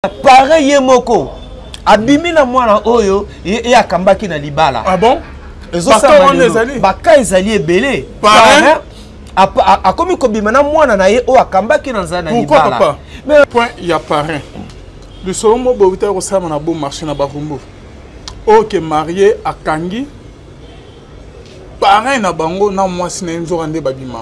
Pareil moko abimi na mwana oyo e akambaki na libala. Ah bon? Baka ezali ebele. Parrain akomi kobima na mwana na ye o akambaki na nzana libala. Pourquoi papa? Mais point il y a parrain. Le solomo bobita ko sama na bon marché na Bakumbu. OK marié à Kangi. Parrain na bango na mwasi na nzo rande babima.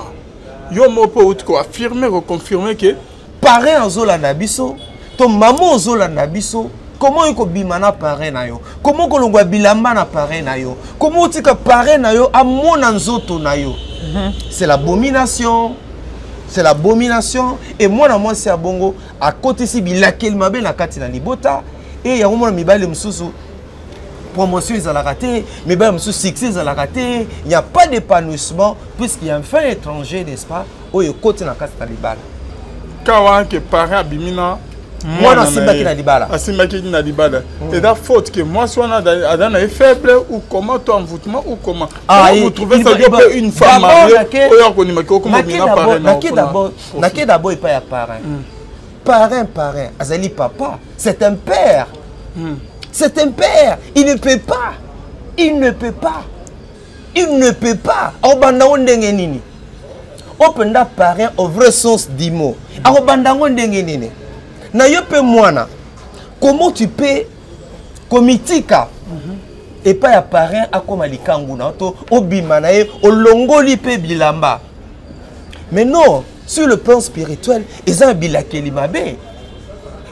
Yo mo po utko affirmer reconfirmer que parrain ozolanda biso. Ton maman ozolanda biso. Comment il kobima na parrain na yo? Comment kolongwa bilamba na parrain na yo? Comment tika parrain na yo a mon nzoto na yo? C'est l'abomination. C'est l'abomination. Et moi na moi c'est à bongo à côté si bilakel mabe na kati na libota et ya mona mibale msusu promotion ils ont raté, mais ben succès ils ont raté. Il n'y a pas d'épanouissement puisqu'il y a un fait étranger, n'est-ce pas? Où il côté na kati na libala. Kawa que parrain abimina moi na simbaki na libala. Asimbaki na libala. Et la faute que moi soit na est faible ou comment toi envoûtement ou comment vous trouvez ça une femme mariée ou qu'on imagine comment mina parrain. Naki d'abord il pas ya parrain. Parrain azali papa, c'est un père. C'est un père, il ne peut pas. Il ne peut pas. Il ne peut pas. Obanda ndenge nini. Openda parrain au vrai sens du mot. Obanda ndenge nini. Na yope mwana. Comment tu peux komitika et pas ya parrain akoma likangu na to obima na ye olongoli pe bilamba. Mais non, sur le plan spirituel, ils ont bilakeli mabe.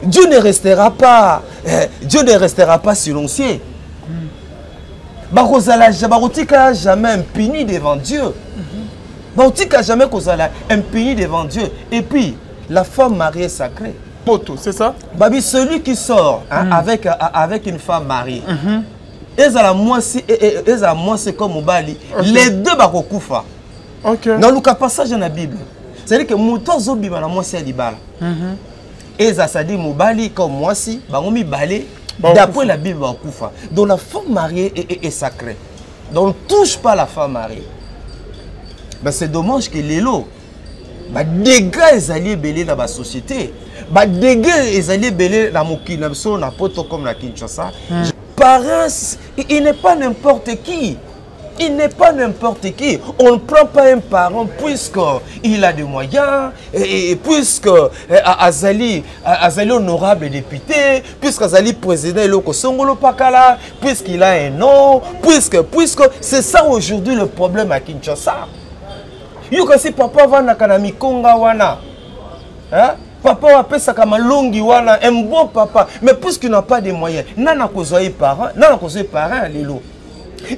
Dieu ne restera pas silencieux. Barotika jamais impuni devant Dieu. Barotika jamais impuni devant Dieu. Et puis, la femme mariée sacrée. C'est ça? Babi, celui qui sort avec une femme mariée. C'est comme Mobali. Les deux barokufa. Dans le passage dans la Bible, c'est-à-dire que Mouton Zobi na moi c'est libala. Et ça dit Mobali comme moi si, bangomi balé. D'après la Bible bakufa. Donc la femme mariée est sacrée. Donc on ne touche pas la femme mariée. Ben c'est dommage que les lots, dégâts les alliés belés dans la société, dégâts les alliés belés dans mon kina, na poto comme la Kinshasa. Parents, il n'est pas n'importe qui. Il n'est pas n'importe qui. On ne prend pas un parent puisqu'il a des moyens, et puisque Azali honorable député, puisqu'Azali président Eloko Songolo Pakala, puisqu'il a un nom, puisque c'est ça aujourd'hui le problème à Kinshasa. Si papa va na kanami konga wana, papa va pesa kama longi wana, un bon papa, mais puisqu'il n'a pas de moyens, nana kozoye parent, lelo.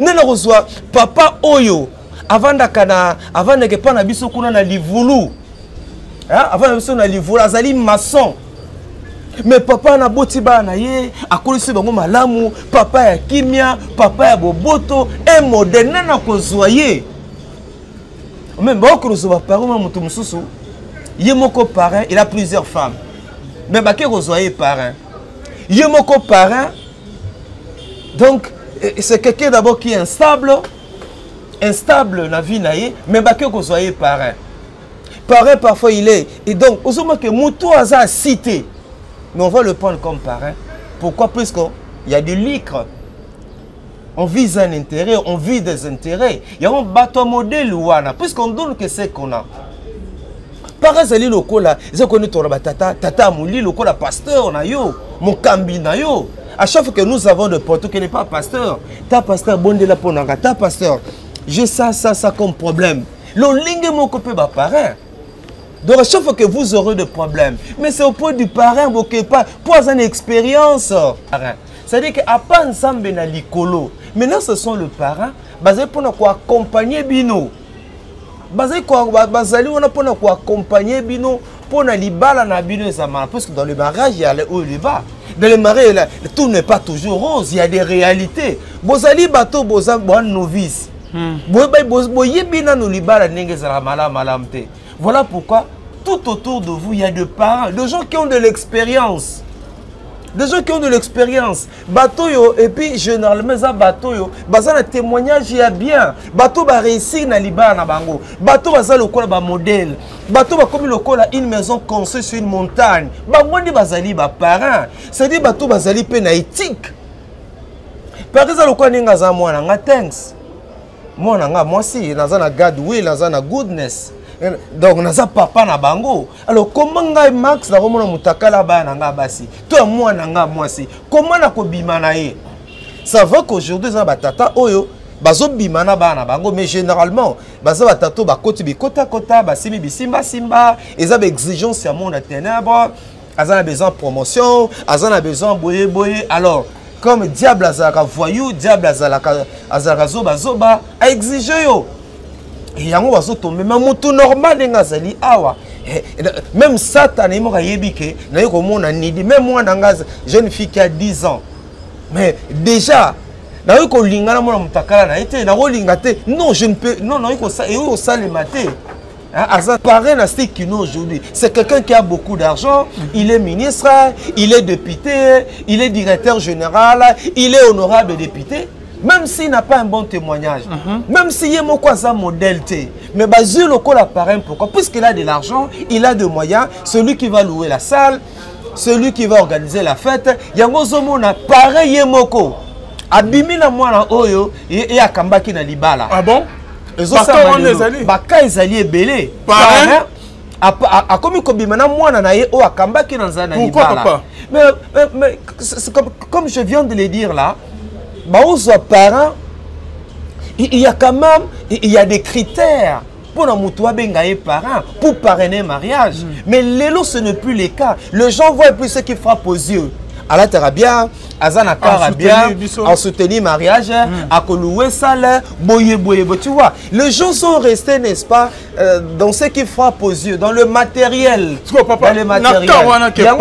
Nana reçoit papa oyo avant de pas na biso kuna na livulu. Avant biso na livulu azali maçon. Mais papa na botiba na ye akolisi bango malamu, papa ya kimia, papa ya boboto, un modèle nana kozoye. Même beaucoup reçoit parent mutu mususu. Yemoko parrain, il a plusieurs femmes. Mais ba ke reçoye parrain. Yemoko parrain. Donc c'est quelqu'un d'abord qui est instable dans la vie, mais que vous soyez parrain. Parrain, parfois il est. Et donc, au moment que Moutou a cité, mais on va le prendre comme parrain. Pourquoi? Puisqu'il y a des licres. On vise un intérêt, on vise des intérêts. Il y a un bateau modèle, puisqu'on donne que c'est qu'on a. Parrain, c'est le local, ils ont connu tata mouli, le pasteur, mon cambi, à chaque fois que nous avons de porte qui n'est pas pasteur, ta pasteur bonde la ponanga, ta pasteur, j'ai ça comme problème. Le lingue mon copé va parrain. Donc à chaque fois que vous aurez des problèmes, mais c'est au point du parrain, vous ne pas pour une expérience. C'est-à-dire qu'à pas ensemble na likolo. Maintenant ce sont le parrain, basé pour nous accompagner bino. Basé basali on a pour nous accompagner bino pour na libala na bino zamana parce que dans le mariage il y a le haut et le bas. Dans le mariage, tout n'est pas toujours rose, il y a des réalités. Bozali bato bozan bon novice. Voilà pourquoi tout autour de vous il y a des parents, des gens qui ont de l'expérience. Des gens qui ont de l'expérience. Bateau yo, et puis généralement, ça bateau yo, baza na témoignage ya bien. Bateau ba réussir na liba na bango. Bateau baza lokola ba modèle. Bateau ba comme lokola une maison construite sur une montagne. Ba mondi bazali ba parents. C'est-à-dire bateau bazali pe na éthique. Par exemple lokola ninga za mwana nga thanks. Mwana nga moi si naza na God will, naza na goodness. Donc naza papa na bango. Alors comment ngai Max na komona mutakala ba na nga basi. Toi moi na nga moi si. Comment na ko bima na ye? Ça va qu'aujourd'hui za batata oyo bazo bima na ba na bango mais généralement baza batato ba koti bi kota kota ba simi bi simba simba eza ba exigence ya monde ténèbres. Azana besoin promotion, azana besoin boye boye. Alors comme diable azaka voyou, diable azaka zoba zoba a exiger yo. Et yango bazo tomber mais mutu normal ngazali awa même Satan est mort yebike na yo komona nidi même moi nanga jeune fille qui a 10 ans mais déjà na yo ko lingana mona mutakala na été na ko lingate non je ne peux non na yo ko ça et yo ça le matin Azan parrain na Stekino aujourd'hui c'est quelqu'un qui a beaucoup d'argent il est ministre il est député il est directeur général il est honorable député. Même s'il n'a pas un bon témoignage, même s'il est un modèle, mais basé le col appareil, pourquoi? Puisqu'il a de l'argent, il a des moyens, celui qui va louer la salle, celui qui va organiser la fête, il y a un pareil moko. Abimi na mwana oyo et akambaki na libala. Ah bon? Baka ezali ebele. Pareil. A comme kobima na mwana na ye o akambaki na nzana libala. Pourquoi papa? Mais comme je viens de le dire là. Aux parents, il y a quand même des critères pour les parents, pour parrainer mariage. Mais l'élo, ce n'est plus le cas. Les gens voient plus ce qui frappe aux yeux. Allah tera bien, Azana Kara bien, en soutenir mariage, à louer salaire, boye. Tu vois, les gens sont restés, n'est-ce pas, dans ce qui frappe aux yeux, dans le matériel. Dans le matériel.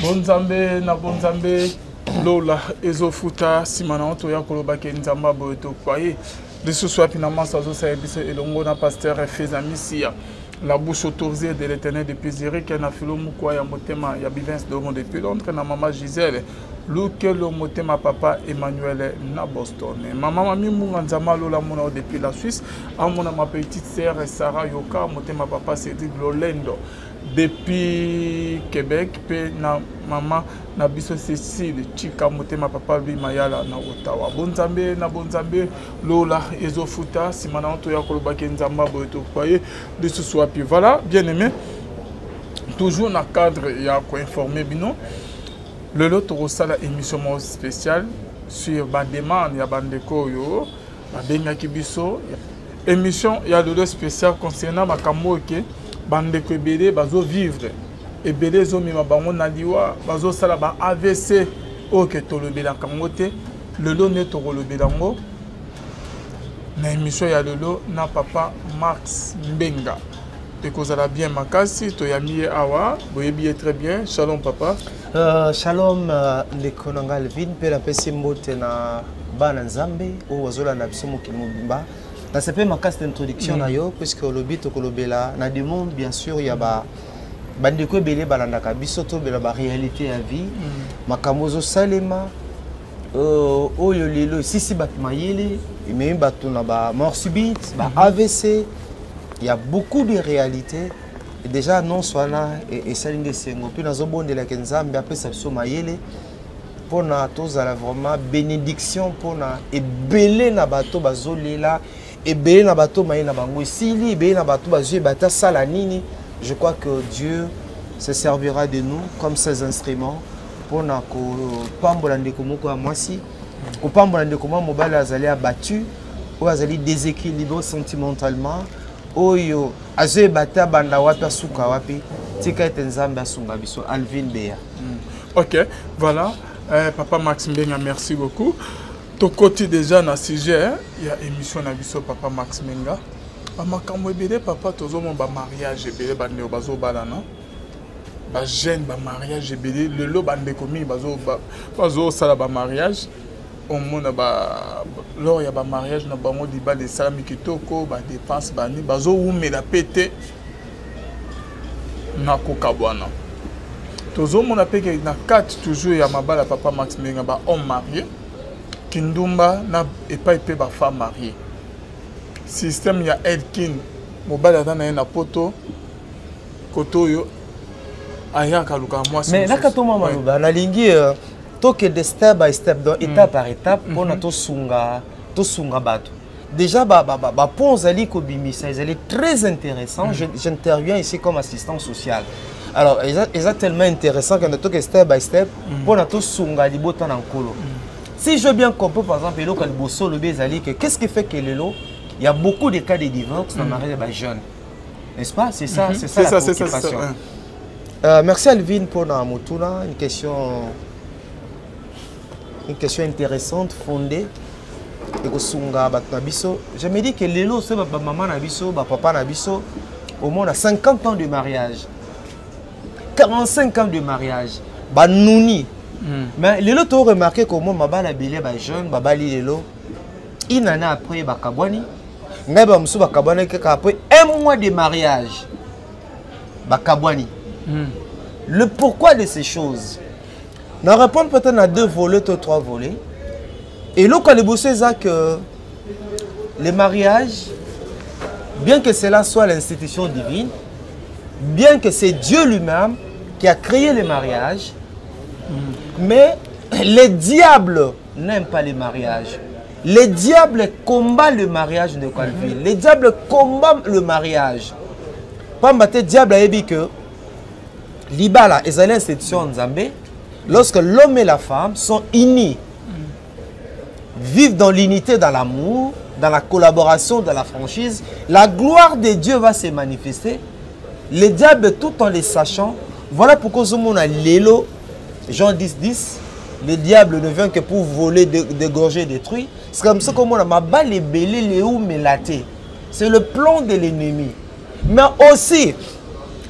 Bonzambe na bonzambe lola ezofuta simana oto ya koloba ke nzamba boyeto kwaye de soit finalement ça zo biso elongo na pasteur Fezamisia la bouche autorisée de l'Éternel depuis Zéré qui a filo mukwa ya motema ya Bivens de monde depuis Londres na maman Gisèle Luke le motema papa Emmanuel na Boston maman mami munga nzamba lola mona depuis la Suisse a mona ma petite sœur Sarah Yoka motema papa Cédric Lolendo depuis Québec pe na maman na biso Cécile Chika motema papa lui mayala na Ottawa bonzambe na bonzambe lola ezofuta simana onto ya koloba ke nzamba boyeto kwaye de ce soit puis voilà bien aimé toujours na cadre ya ko informer bino le lot rosala émission spéciale sur ba demande ya bandeko yo ba bengaki biso émission ya le spécial concernant makambo ke bandeko ebele bazo vivre ebele ezomema bango na liwa bazo sala ba AVC oke tolobela kango te lelo ne tolobela ngo na émission ya lelo na papa Max Mbenga ekozala bien makasi toyami awa boyebi très bien shalom papa shalom ndeko nanga Alvin pe la pesi mbote na bana nzambe o wazola na biso mokili mobimba. Dans cette introduction, puisque le but est na du monde, bien sûr, il y a bandeko belé balandaka bisoto bela ba réalité à vie. Makamozo salema oyo lelo sisi bat mayele, mais batu na ba mort subite, ba AVC. Il y a beaucoup de réalités. Et déjà non swana et salinge sengo puis nazo bonde la kenzambe après ça so mayele. Pour na tozala vraiment bénédiction pour na ebele na bato bazolela. Et bien na bato maïna bango sili bien na bato bazue bata sala nini. Je crois que Dieu se servira de nous comme ses instruments pour na ko pambola ndeko moko ya mwasi ko pambola ndeko mobali azali abattu ou azali déséquilibré sentimentalement oyo azue bata banda wapi asuka wapi tika ete nzambe asunga biso Alvin Beya. OK, voilà. Papa Max Mbenga, merci beaucoup. To côté déjà na sujet il y a émission na biso papa Max Mbenga ba makambo ebele papa tozomo ba mariage ebele ba ndeko bazo balana ba jeune ba mariage ebele lelo ba ndeko mi bazo sala ba mariage au mona ba lors ya ba mariage na bango di ba de salami kitoko ba dépense ba ni bazo umela pété na kokabwana tozomona pe ke na 4 toujours ya mabala papa Max Menga ba homme marié kindumba na epai pe ba femme mariée système ya Elkin mobala dana na poto kotoyo ayaka luka moi mais là quand on m'a na lingi que de step by step donc étape par étape pour na to sunga bato déjà ba pons ali ko bimisa ils est très intéressant. J'interviens ici comme assistant social. Alors ils tellement intéressant que to que step by step pour na to sunga libota na nkolo. Si je bien comprends par exemple elo ka liboso le bezali que qu'est-ce qui fait que lelo il y a beaucoup de cas de divorce dans mariage ba jeunes. N'est-ce pas? C'est ça la préoccupation. Merci Alvin pour na mutuna une question intéressante, fondée. Je me dis que les lots, c'est maman nabiso, papa nabiso, au moins à 50 ans de mariage, 45 ans de mariage, nouni. Mais les lots, tu as remarqué qu'au moins ma belle jeune, babali les lots, une année après, bakabwani, mais après 1 mois de mariage, bakabwani. Le pourquoi de ces choses? On répond peut-être à 2 volets, 3 volets. Et là, quand les c'est que le mariage, bien que cela soit l'institution divine, bien que c'est Dieu lui-même qui a créé le mariage, mais les diables n'aiment pas le mariage. Les diables combattent le mariage de Calvin. Les diables combattent le mariage. Pas le diable a dit que l'ibala est l'institution en Zambé. Lorsque l'homme et la femme sont unis, vivent dans l'unité, dans l'amour, dans la collaboration, dans la franchise, la gloire de Dieu va se manifester. Les diables, tout en les sachant, voilà pourquoi on a l'élo, Jean 10:10, les diables ne viennent que pour voler, dégorger, détruire. C'est comme ça qu'on a ma balle et belé, léo, mélaté. C'est le plan de l'ennemi. Mais aussi,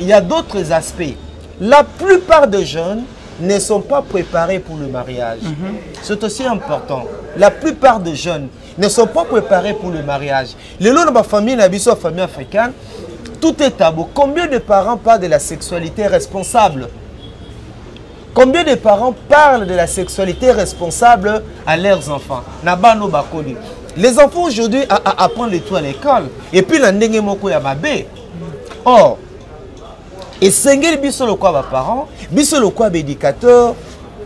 il y a d'autres aspects. La plupart des jeunes ne sont pas préparés pour le mariage. C'est aussi important. La plupart des jeunes ne sont pas préparés pour le mariage. Les lots de ma famille, la famille africaine, tout est tabou. Combien de parents parlent de la sexualité responsable? Combien de parents parlent de la sexualité responsable à leurs enfants? Nabano bakoli. Les enfants aujourd'hui apprennent les tout à l'école. Et puis la ndenge moko ya mabe. Or, et sengeli biso le quoi ba parents, biso le quoi éducateur,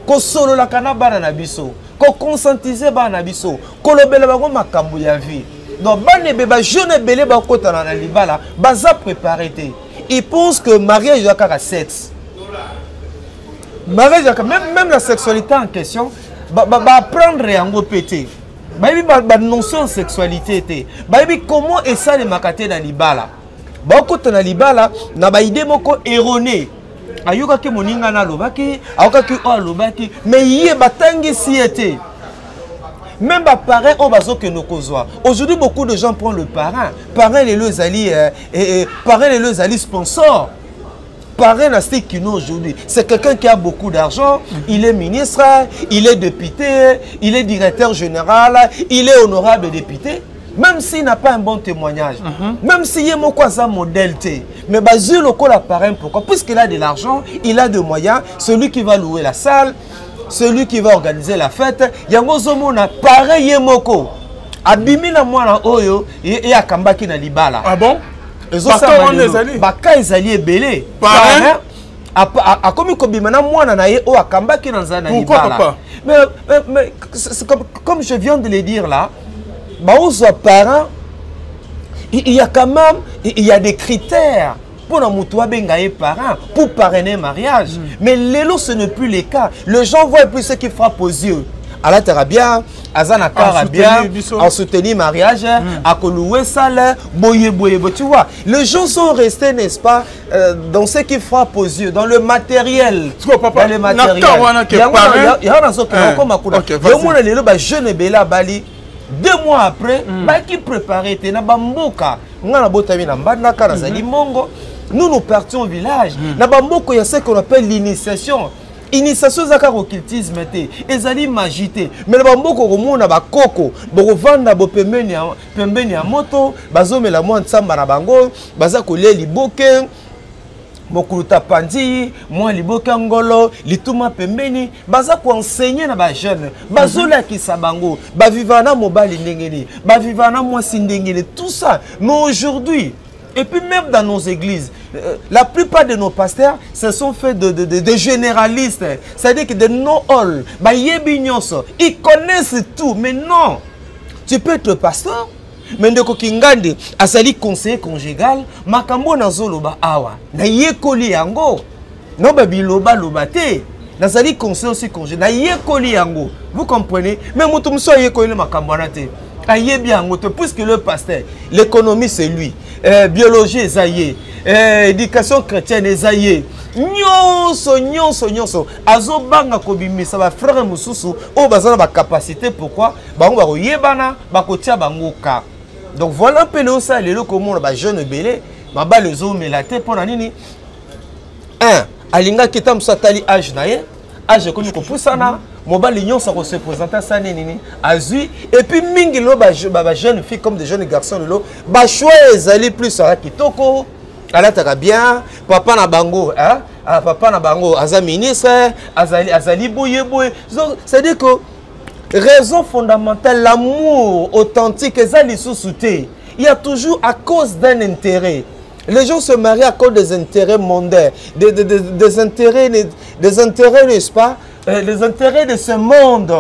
ko solo la kana bana na biso, ko conscientiser bana biso, ko lobela bango makambo ya vie. Donc bana beba jeune belé ba kota na libala, baza préparé té. Ils pensent que mariage ya kaka sexe. Mariage même la sexualité en question, apprendre yango pété. Ba notion de sexualité té. Comment est ça les makaté na libala? Bakota na libala na ba idée moko erroné. Ayoka ke moninga na lobaki, ayoka ke o lobaki, mais yé batangi siété. Même ba parents o bazo ke nokozwa. Aujourd'hui beaucoup de gens prennent le parrain. Parrain les leurs alliés parrain les leurs alliés sponsors. Parrain na Stikino aujourd'hui, c'est quelqu'un qui a beaucoup d'argent, il est ministre, il est député, il est directeur général, il est honorable député. Même s'il n'a pas un bon témoignage, même s'il y a un modèle, mais basé le col apparent pourquoi? Puisqu'il a de l'argent, il a des moyens, celui qui va louer la salle, celui qui va organiser la fête, il y a un pareil moko. Abimi na mwana oyo et akambaki na libala. Ah bon? Baka ezali belé. Parrain a comme kobima na mwana na ye o akambaki na nzana libala. Mais comme je viens de le dire là, aux parents, il y a quand même des critères pour les parents pour parrainer un mariage. Mais l'élo, ce n'est plus le cas. Les gens voient plus ce qui frappe aux yeux. Allah te bien, Azana bien, en soutenir mariage, à louer salaire, boye. Tu vois, les gens sont restés, n'est-ce pas, dans ce qui frappe aux yeux, dans le matériel. Dans le matériel. Il y a un jeune Bela Bali. 2 mois après, qui préparait nous partions au village. Il y a ce qu'on appelle l'initiation. Initiation zaka occultisme ezali magité mais bamboko komona bakoko bokovanda bopembeni ya moto bazomela mwa ntsamba na bango baza kolia liboke Mokuluta Pandi, moi Liboka Ngolo, Lituma Pembeni, baza ko enseigner na ba jeune, bazola ki sabango, ba vivana mobali ndengeni, ba vivana mwasi ndengeni, tout ça. Mais aujourd'hui, et puis même dans nos églises, la plupart de nos pasteurs se sont faits de généralistes, c'est-à-dire que de know-all, ba yebi nyonso, ils connaissent tout, mais non. Tu peux être pasteur, mais ndeko kingande asali conseiller conjugal makambo na zoloba awa na yekoli yango no babiloba lobate nasali conseiller aussi conjugal na yekoli yango, vous comprenez? Mais mutu mso yekoli makambo na te ayebi yango te, puisque le pasteur l'économie c'est lui, biologie ezaye, éducation chrétienne ezaye, nyonso azo banga kobimisa ba frère mususu o bazana ba capacité, pourquoi bango ba yebana ba kotia bango ka. Donc voilà un peu le ça les comment ba jeune belé ba ba les hommes la tête pour nini un alinga kitam satali âge naye âge ko ko pusana mobali nyonso ko se présenter ça nini azui, et puis mingi lo ba jeune fille comme des jeunes garçons lo ba choix ezali plus à kitoko alataka bien papa na bango hein, papa na bango aza ministre azali boye c'est à dire que raison fondamentale, l'amour authentique, il y a toujours à cause d'un intérêt. Les gens se marient à cause des intérêts mondains, des intérêts, n'est-ce pas? Les intérêts de ce monde.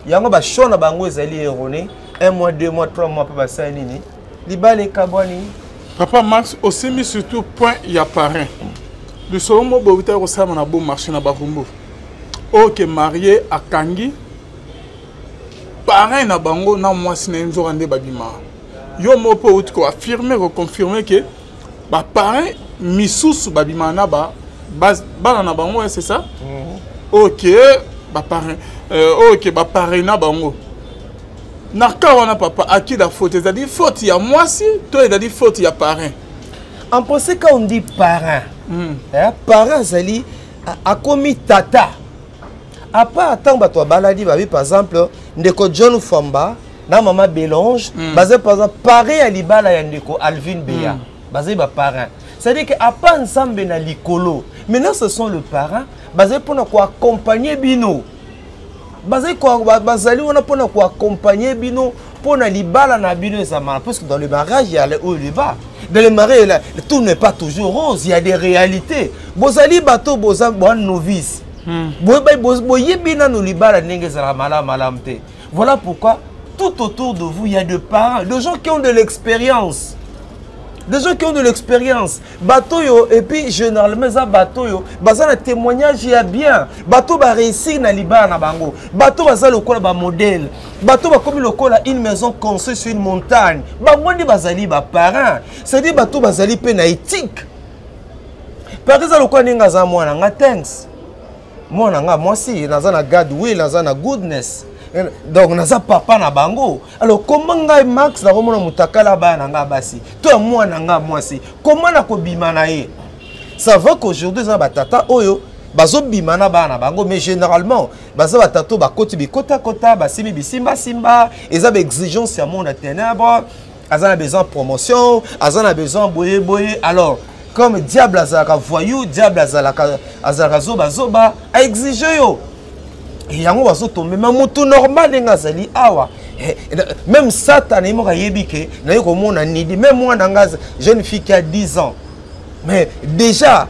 Il y a un bango ezali erroné. 1 mois, 2 mois, 3 mois, papa ça nini. Libale kabwani. Papa Max, aussi mis surtout point il y a parrain. Le second mot bobita ressemble na bon marché na barumbo. OK marié à Kangi. Parrain na bango na mwasi na nzo rande babima. Yo mo po utiko affirmer reconfirmer que ba parrain misusu babima na ba na bango, c'est ça? OK, ba parrain OK ba parrain na bango. Na ka wana papa aki da faute, c'est-à-dire faute ya mwasi, toi il a dit faute ya parrain. En pensant quand on dit parrain, parrain zali a commis tata. À part attendre toi baladi babi par exemple ndeko John Famba na maman Bélange basé par exemple parrain à libala ya ndeko Alvin Beya basé ba parrain, c'est à dire que à part ensemble na likolo maintenant ce sont le parrain basé pour quoi accompagner bino basé quoi basali on a pour quoi accompagner bino pour na libala na bino zamana, parce que dans le mariage il y a le haut et le bas. Dans le mariage tout n'est pas toujours rose, il y a des réalités. Bozali bateau bozan bon novice. Voilà pourquoi tout autour de vous il y a des parents, des gens qui ont de l'expérience. Des gens qui ont de l'expérience. Bateau yo, et puis généralement ça bateau yo, bazana témoignage il y a bien. Bateau va réussir na libara na bango. Bateau bazala lokola ba modèle. Bateau va comme lokola une maison construite sur une montagne. Bangondi bazali ba parents. C'est-à-dire bateau bazali pe na éthique. Par exemple lokola ninga za mwana nga thanks. Moi aussi, naza na Godwill, naza na goodness. Donc naza papa na bango. Alors comment ngai Max na komona mutakala ba na nga basi. Toi moi na nga mwasi. Comment na ko bimana ye? Ça va qu'aujourd'hui ça ba tata oyo bazo bimana ba na bango, mais généralement baza ba tato ba koti bi kota ba simi bi simba eza ba exigence ya monde ténèbres. Azana besoin promotion, azana besoin boye. Alors comme diable azalaka voyou, diable azalaka zoba a exigé yo. Et yango bazo tomber même mutu normal ngazali awa. Même Satan il m'a yebike na yeko mona nidi, même moi nanga jeune fille qui a 10 ans. Mais déjà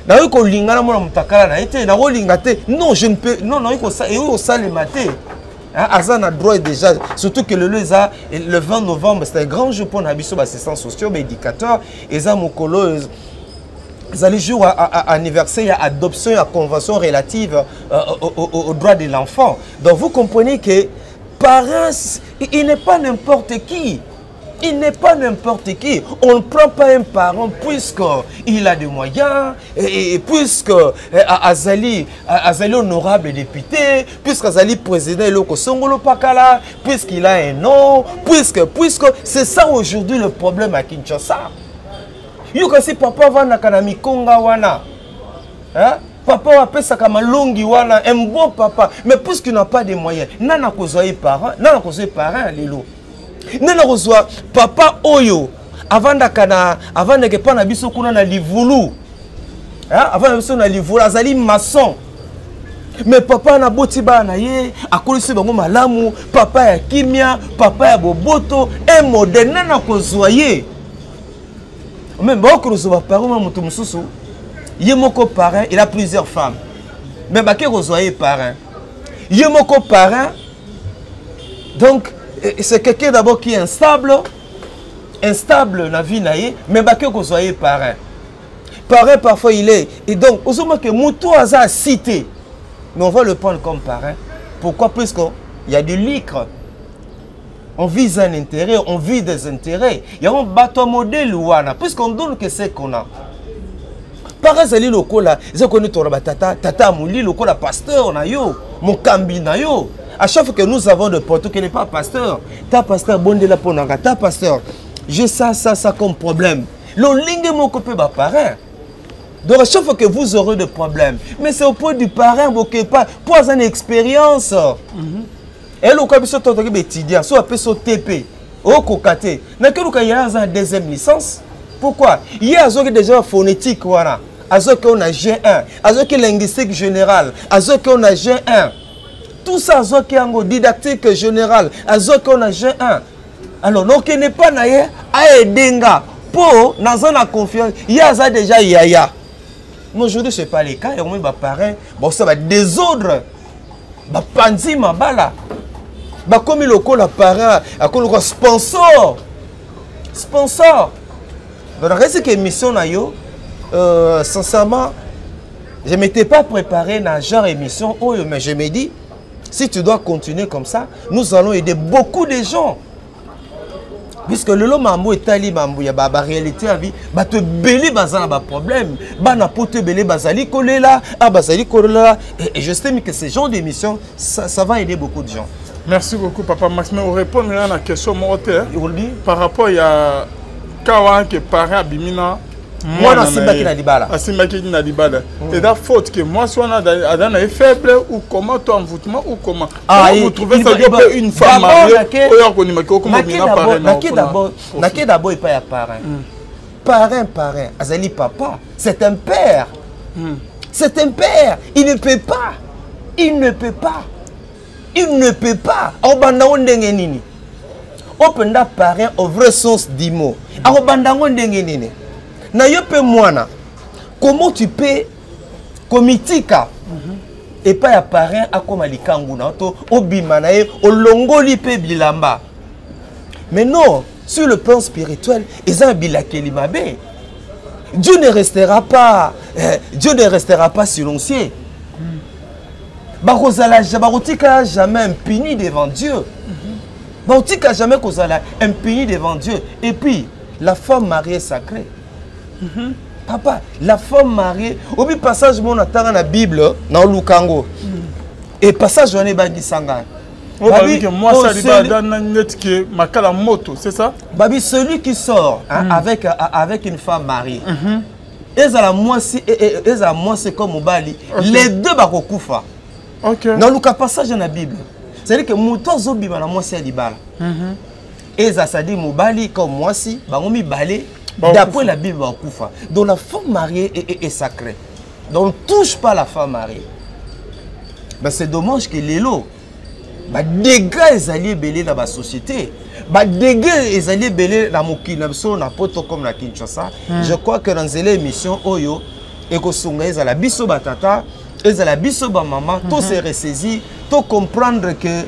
na yeko lingana mona mutakala na été na ko lingate. Non, je ne peux non yeko ça et au sale maté. Azan a droit déjà, surtout que le 20 novembre, c'est un grand jour pour les assistants sociaux, les éducateurs, et ça, mon colo, les jours anniversaire, adoption, à convention relative aux droits de l'enfant. Donc vous comprenez que parents, il n'est pas n'importe qui. Il n'est pas n'importe qui. On ne prend pas un parent puisqu'il a des moyens, et puisque Azali honorable député, puisqu'Azali président Eloko Songolo Pakala, puisqu'il a un nom, puisque c'est ça aujourd'hui le problème à Kinshasa. Yukasi papa wana kanami konga wana. Hein? Papa va payer sa kamalongi wana, un bon papa, mais puisqu'il n'a pas de moyens, nana kozoye parent, lelo. Nana reçoit papa oyo avant de que pas na biso kuna na livulu avant de faire livre azali maçon. Mais papa na boti ba na ye akolisi bango malamu, papa ya kimia, papa ya boboto et moderne na kozwaye. Même beaucoup de parents mutu mususu yemoko parrain, il a plusieurs femmes. Mais ba ke kozwaye parrain. Yemoko parrain. Donc c'est quelqu'un d'abord qui est instable dans la vie naïe, mais ba ke kozwaye parrain. Parrain parfois il est et donc osoma que mutu aza cité. Mais on va le prendre comme parrain. Pourquoi? Puisqu'il y a du lucre. On vise un intérêt, on vise des intérêts. Il y a un bateau modèle puisqu'on donne que c'est qu'on a. Parrain, c'est le local. Ils connaissent tata mouli, le local pasteur, mon cambi na yo. À chaque fois que nous avons de portes qui n'est pas pasteur, ta pasteur bonde la ponanga, ta pasteur. J'ai ça comme problème. Le lingue mon copé ba parrain. Donc à chaque fois que vous aurez des problèmes, mais c'est au point du parrain, vous ne pas pour une expérience. Et le cas de ton étudiant, soit appelé son TP, au Kokate, n'a que le cas une deuxième licence. Pourquoi? Il y a déjà phonétique, voilà. On a G1, a linguistique générale, on a G1. Tout ça, a didactique générale, on a G1. Alors, donc, il n'est pas naïe à Edenga. Pour, dans la confiance, il y a déjà Yaya. Mais aujourd'hui, ce n'est pas le cas. Il y a un parrain, bon, ça va désordre. Bah, Panzi Mabala. Bah, comme il y a un parrain, il y a un sponsor. Sponsor. Donc, reste que émission, sincèrement, je ne m'étais pas préparé dans genre émission, mais je me dis, si tu dois continuer comme ça, nous allons aider beaucoup de gens. Puisque le lot mambo est tali mambo, il y a la réalité à vie, bah te belé bazana ba problème, bah na pote belé bazali kolela, ah bazali kolela, et je sais que ce genre d'émission, ça va aider beaucoup de gens. Merci beaucoup Papa Max, mais on répond à la question par rapport à Kawa qui paraît à Bimina. Moi, je suis na libala. Na libala. Et la faute que moi, soit on est faible ou comment toi envoûtement ou comment. Ah, vous trouvez ça une femme mariée. D'abord, il pas y parrain. Parrain. Azali papa. C'est un père. C'est un père. Il ne peut pas. Il ne peut pas. Il ne peut pas. Obanda ndenge nini. Openda parrain au vrai sens du mot. Obanda ndenge nini. Na yope mwana, comment tu peux komitika et pas ya parrain à comme alikanguna to obimanae olongoli pe bilamba. Mais non, sur le plan spirituel, ils ont bilakeli mabe. Dieu ne restera pas silencieux. Bakozala barotika jamais impuni devant Dieu. Barotika jamais kozala impuni devant Dieu. Et puis la femme mariée sacrée. Papa, la femme mariée, au bout passage mon attend dans la Bible, dans le Lukango. Et passage on est bandi sanga. Moi ça dit dans net que makala moto, c'est ça? Babi celui qui sort avec une femme mariée. Et à moi c'est comme Mobali, les deux bakokufa. OK. Dans le passage dans la Bible. C'est-à-dire que moto zobi na moi c'est libala. Et ça dit Mobali comme moi si, bangomi balé. D'après la Bible, donc la femme mariée est sacrée. Donc on ne touche pas la femme mariée. Ben, c'est dommage que les lots, dégâts les alliés belés dans la société, dégâts les alliés belés dans mon kinamso, na poto comme la Kinshasa. Je crois que dans les émissions Oyo, et que sunga la biso batata, et la biso ba maman, tout se ressaisi, tout comprendre que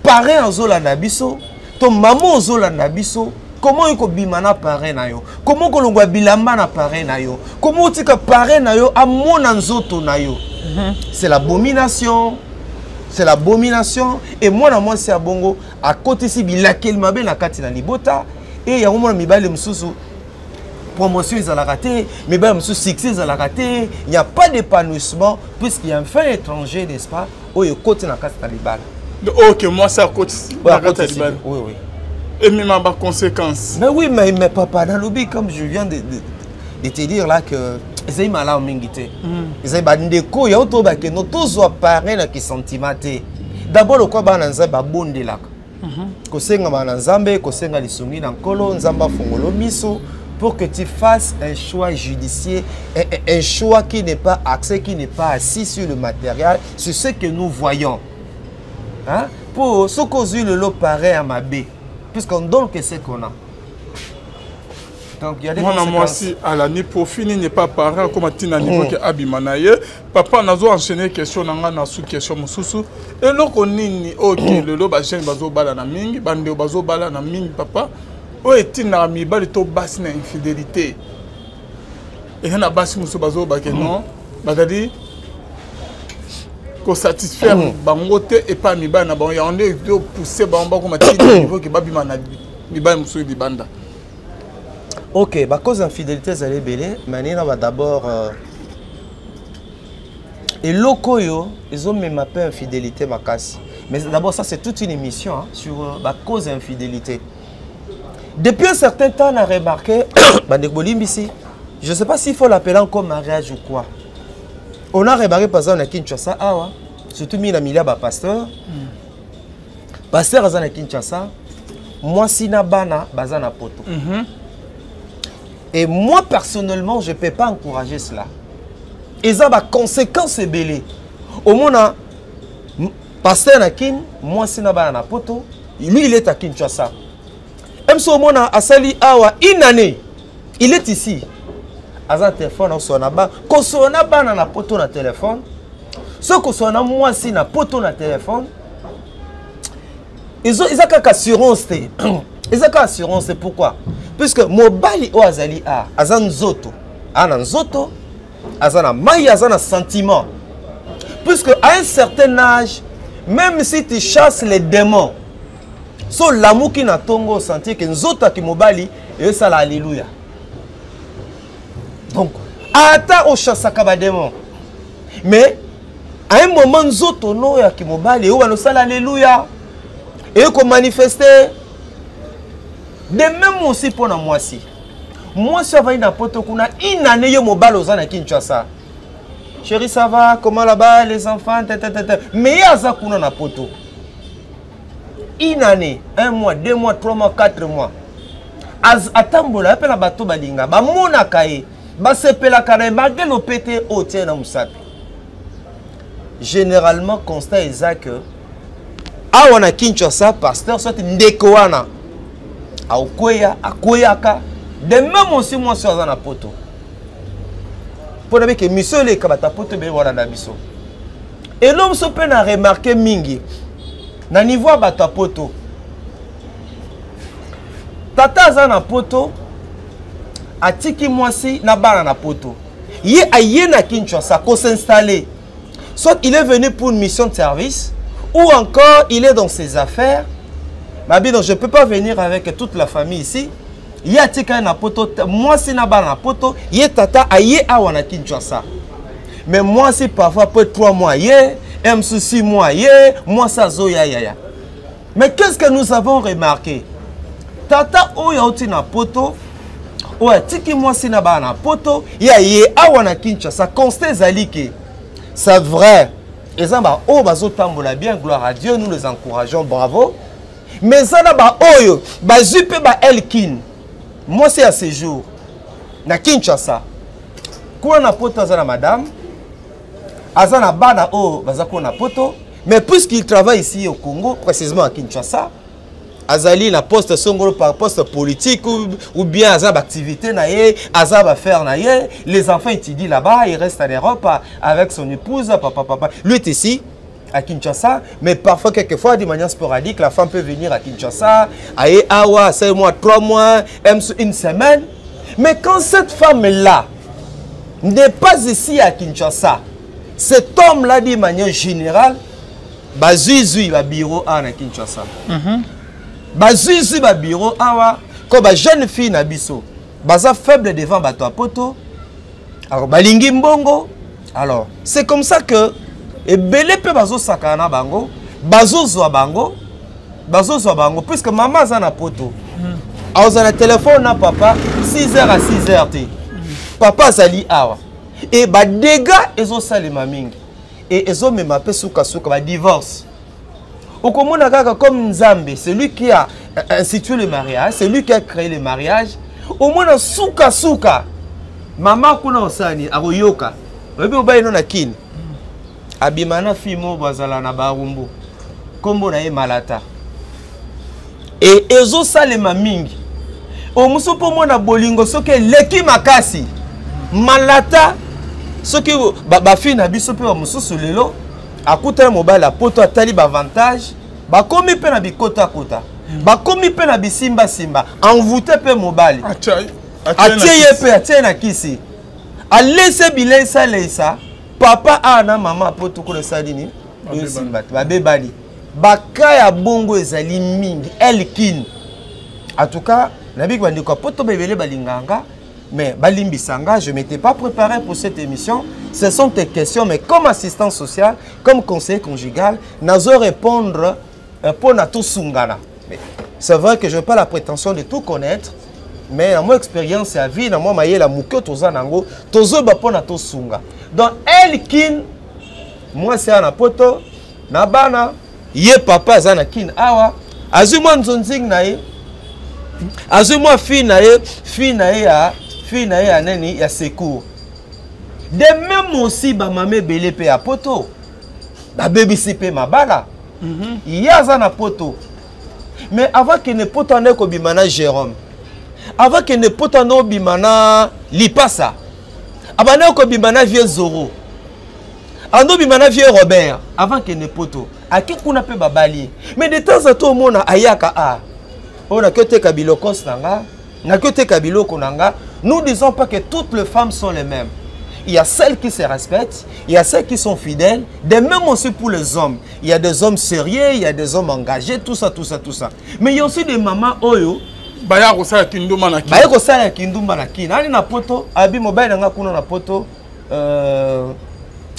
parents en zola nabiso, ton maman en zola nabiso. Comment il bimana parrain na yo? Comment kolongwa bilamba na parrain na yo? Comment tika parrain na yo a mon nzoto na yo? C'est l'abomination. C'est l'abomination. Et moi na moi c'est à bongo à côté si bilakel mabe na kati na libota et ya mo mibale msusu promotion ils la raté, mibale msusu succès ils la raté, il n'y a pas d'épanouissement puisqu'il y a un fait étranger n'est-ce pas? Oyo côté na kati na libala. OK, moi c'est à côté na kati na libala. Oui oui. Et même à conséquences. Mais oui, mais papa, dans l'objet, comme je viens de te dire là que ils ont mal à mingité. Ils ont des coups, il y a autre chose que nous tous appareils qui sentimenté. D'abord, le quoi bananza babonde là. Kosenga bananzambe, kosenga lisumi na kolo, nzamba fongolo miso, pour que tu fasses un choix judiciaire, un choix qui n'est pas axé, qui n'est pas assis sur le matériel, sur ce que nous voyons. Hein? Pour ce qu'on dit le lot pareil à ma baie, puisqu'on donne que ce qu'on a. Donc il y a des conséquences. Moi aussi, à l'année pour finir n'est pas pareil comme tu n'as niveau que Abimanaye. Papa n'a pas enchaîné question n'a sous question mususu. Et là qu'on est ok le lot bachène bazo bala na mingi, bande bazo bala na mingi papa. O est-il na mi bali to basse na infidélité. Et na basse musu bazo ba que non, badadi ko satisfaire bangote et pas mi ba na bon ya on est pousser bamba comme tu niveau que babimana mi ba musu di banda. Ok, bah cause d'infidélité, ça allait belé. Maintenant, va d'abord. Et lokoyo, ils ont même appelé infidélité ma casse. Mais d'abord, ça c'est toute une émission hein, sur la cause d'infidélité. Depuis un certain temps, on a remarqué, je ne sais pas s'il faut l'appeler encore mariage ou quoi. On a remarqué par exemple à Kinshasa, surtout mis la milia pasteur. Pasteur à Kinshasa, moi si na bana bazana poto. Et moi, personnellement, je ne peux pas encourager cela. Et ça a des conséquences belées. Au moment où pasteur Nakin, moi, si je suis à Poto, lui, il est à Kinshasa. Même si au moment où Asali Awa, une année, il est ici. À un téléphone, on soit là-bas. Quand on soit là-bas, on a Poto dans le téléphone. Ce qu'on soit là, moi, si on a Poto dans le téléphone, ils ont une assurance. Ils ont une assurance. Pourquoi? Puisque mobali o azali azan nzoto nzoto azana mai azana sentiment. Puisque à un certain âge, même si tu chasses les démons, so l'amour qui n'a tongo sentir que nzoto ki mobali et ça la alléluia. Donc ata o chassa ka ba démon. Mais à un moment nzoto no ya ki mobali o no sala alléluia et ko manifester. De même aussi pour moi si. Moi si va na poto kuna une année yo mobile ozana Kinshasa. Chérie ça va comment là-bas les enfants mais yaza kuna na poto. Une année, 1 mois, 2 mois, 3 mois, 4 mois. Az atambola appela bato balinga ba mona kae ba sepela kana malgré le pété au tien na musapi. Généralement constat est que awana Kinshasa pasteur soit ndeko wana. Akoyaka de même aussi moi sur na poto pour que monsieur les kabata poto be wala na biso et l'homme se peut na remarquer mingi na niveau bato poto tata za na poto atiki mwasi na bana na poto ye aye na Kinshasa ko s'installer soit il est venu pour une mission de service ou encore il est dans ses affaires. Donc je ne peux pas venir avec toute la famille ici. Il y a un poto, moi si na ba na poto, il y a tata aye awana Kinshasa. Mais moi si parfois peut 3 mois yé, m 6 mois yé, moi ça zo ya. Mais qu'est-ce que nous avons remarqué? Tata o ya oti na poto, o tiki moi si na ba na poto, ya yé awana Kinshasa, constate zalike. C'est vrai. Et ça ba o bazo tambola bien, gloire à Dieu, nous les encourageons, bravo. Mais ça là ba oyo ba zupe ba Elkin. Moi c'est à ce jour na Kinshasa. Kwa na poto za na madame azana bana o bazako na poto, mais puisqu'il travaille ici au Congo, précisément à Kinshasa, azali na poste songolo par poste politique ou bien azab activité na ye, azab affaire na ye, les enfants étudient là-bas, il reste en Europe avec son épouse, papa. Lui est ici à Kinshasa, mais parfois, quelquefois, de manière sporadique, la femme peut venir à Kinshasa, aïe, awa, 5 mois, 3 mois, une semaine. Mais quand cette femme-là n'est pas ici à Kinshasa, cet homme-là, de manière générale, bazui ba bureau à Kinshasa. Bazui ba bureau awa, comme ba jeune fille na biso, baza faible devant bato a poto, alors balingi mbongo. Alors, c'est comme ça que et belé pe bazo sakana bango, bazo zwa bango, puisque maman a na poto. Alors on a téléphone na papa 6h à 6h. Papa zali awa. Et ba dégâts ezo salema mingi. Et ezo me mapé suka ba divorce. Au komona kaka comme Nzambe, c'est lui qui a institué le mariage, c'est lui qui a créé le mariage. au moins suka suka mama kuna osani akoyoka oyebi obai no na kini abimana fimo bazala na barumbu kombo na ye malata et ezo salema mingi o musupo mona bolingo soki leki makasi malata soki ba fi na biso pe ba mususu lelo akuta mobile a poto atali ba avantage ba komi pe na bikota kota ba komi pe na bisimba simba envoûté pe mobile atie ye pe atie na kisi alese bilesa leisa papa ana mama poto ko salini yo simba ba bebali bakaya bongo ezali mingi elkin en tout cas nabi kwa ndiko poto bebele balinganga mais balimbisanga je m'étais pas préparé pour cette émission. Ce sont tes questions mais comme assistant social comme conseiller conjugal nazo répondre pour na tout sungana. C'est vrai que je n'ai pas la prétention de tout connaître mais dans mon expérience à vie dans moi maye la muko toza nango tozo ba pour na tout sunga. Donc elkin moi c'est na poto na bana ye papa zana kin awa azuma nzonzing na ye azuma fi na ye nani ya secours de même aussi ba mame belé pe a poto ba baby sipe mabala ya zana poto mais avant que ne poto ne ko bimana Jérôme avant que ne poto no bimana Lipasa abana ko bimana vieux Zoro ando bimana vieux Robert avant que ne poto aki kuna pe babali mais de temps en temps mona ayaka a on a que te kabilo kostanga na que te kabilo konanga nous disons pas que toutes les femmes sont les mêmes il y a celles qui se respectent il y a celles qui sont fidèles de même aussi pour les hommes il y a des hommes sérieux il y a des hommes engagés tout ça mais il y a aussi des mamans oyo baya ko sala kinduma na kina ani na poto abi mobile nga kuna na poto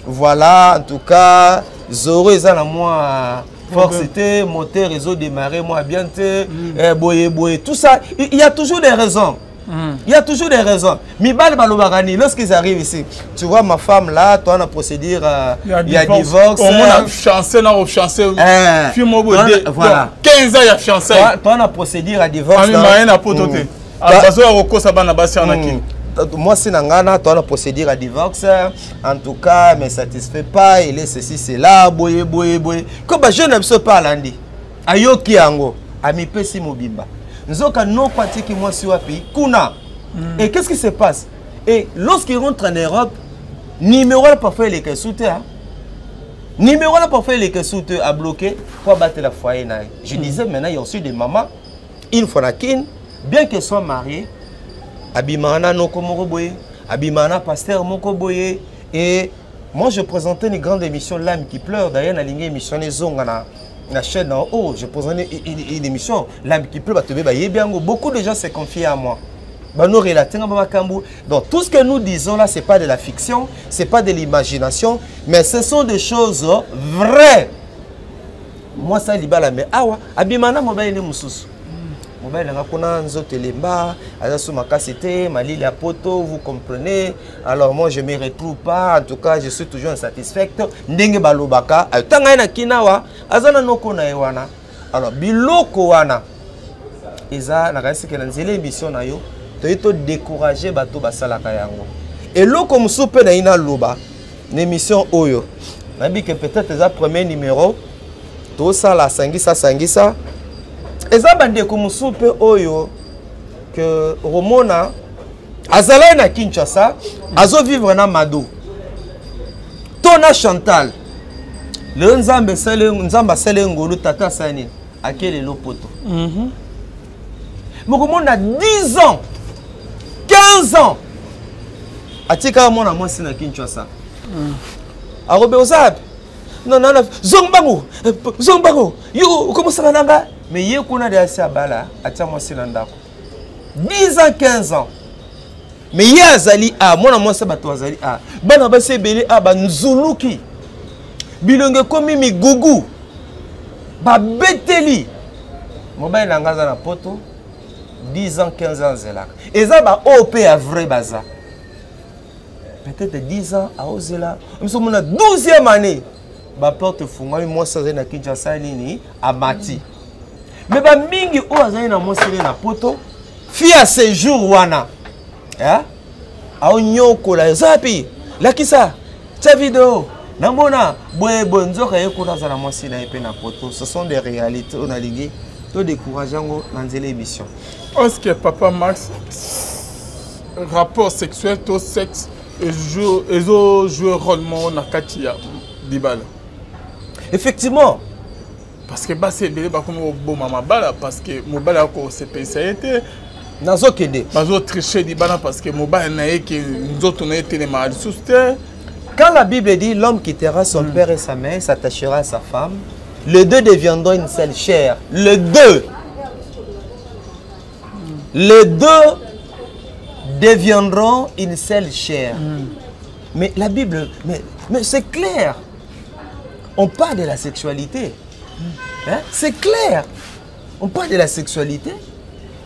voilà en tout cas Zoro eza na moi forcité moteur réseau démarrer moi bien boye tout ça il y a toujours des raisons. Il y a toujours des raisons. Mibal Balobagani, lorsqu'ils arrivent ici, tu vois ma femme là, toi on a procédure, il y a divorce. On a chancé, on a chancé. Voilà. 15 ans il y a chancé. Toi on a procédure à divorce. Moi c'est Nangana, toi on a procédure à divorce. En tout cas, ne me satisfait pas, il est ceci, c'est là, boye. Comme je ne sais pas l'andi. Ayoki Ango, ami Pessi Mobimba. Nzoka non pratique moi sur pays kuna. Et qu'est-ce qui se passe? Et lorsqu'il rentre en Europe, numéro là parfois les soutien. Numéro là parfois les soutien à bloquer pour battre la foyer. Je disais maintenant il y a aussi des mamans, une fois la kin, bien qu'elles soient mariées, abimana no komoroboye, abimana pasteur mokoboye. Et moi je présentais une grande émission L'âme qui pleure. D'ailleurs la ligne émission les zongana. La chaîne en haut, je pose une émission, l'âme qui pleut, beaucoup de gens se confient à moi. Donc tout ce que nous disons là, ce n'est pas de la fiction, ce n'est pas de l'imagination, mais ce sont des choses vraies. Moi, ça, libala mais awa, abimana mobile ne mususu. Mobile nga kuna nzoto lemba, azasu makasite, malili a poto, vous comprenez. Alors moi je me retrouve pas, en tout cas je suis toujours insatisfait. Ndenge balobaka, tanga na kinawa, azana noko na ewana. Alors biloko wana. Eza na kasi ke na nzele émission na yo, to décourager bato basalaka yango. Et loko musupe na ina loba, l'émission oyo. Nabi que peut-être eza premier numéro, to ça la sangisa. Eza bandeko musupe oyo que Romona azala na Kinshasa azo vivre na Mado. Tona Chantal. Le nzambe sele ngolu tata sani akele lopoto. Mokomona 10 ans 15 ans atika mona mwasi na Kinshasa. Arobe ozab. Non zongbango yo comment ça nanga mais il y a des bala à 10 ans 15 ans mais il y a zali a moi ça bato zali a bana base belé a ba nzuluki bilonge komi mi gugu ba beteli mobile nangaza na poto 10 ans 15 ans zela et ça ba op a vrai baza peut-être 10 ans à ozela nous sommes na 12e année ba porte fungami moi ça na Kinshasa nini a mati. Mais ba mingi o azali na mosele na poto fille à ce jour wana hein aonyoko la zapi la kisa ta vidéo namona boye bonzoka yekuna za na mwasi na epe na poto. Ce sont des réalités on a lingi to décourageango na nzela émission. Est-ce que papa Max rapport sexuel to sexe et jouer rôle na katia dibala? Effectivement. Parce que bah c'est belé bah comme bon maman bala parce que mon bala ko se spécialité nazo kende bazo tricher dibala parce que mon bala na que nous autres on a été les mal sousté. Quand la Bible dit l'homme quittera son père et sa mère, s'attachera à sa femme, les deux deviendront une seule chair. Les deux deviendront une seule chair. Mais la Bible, mais c'est clair. On parle de la sexualité. Hein? C'est clair. On parle de la sexualité.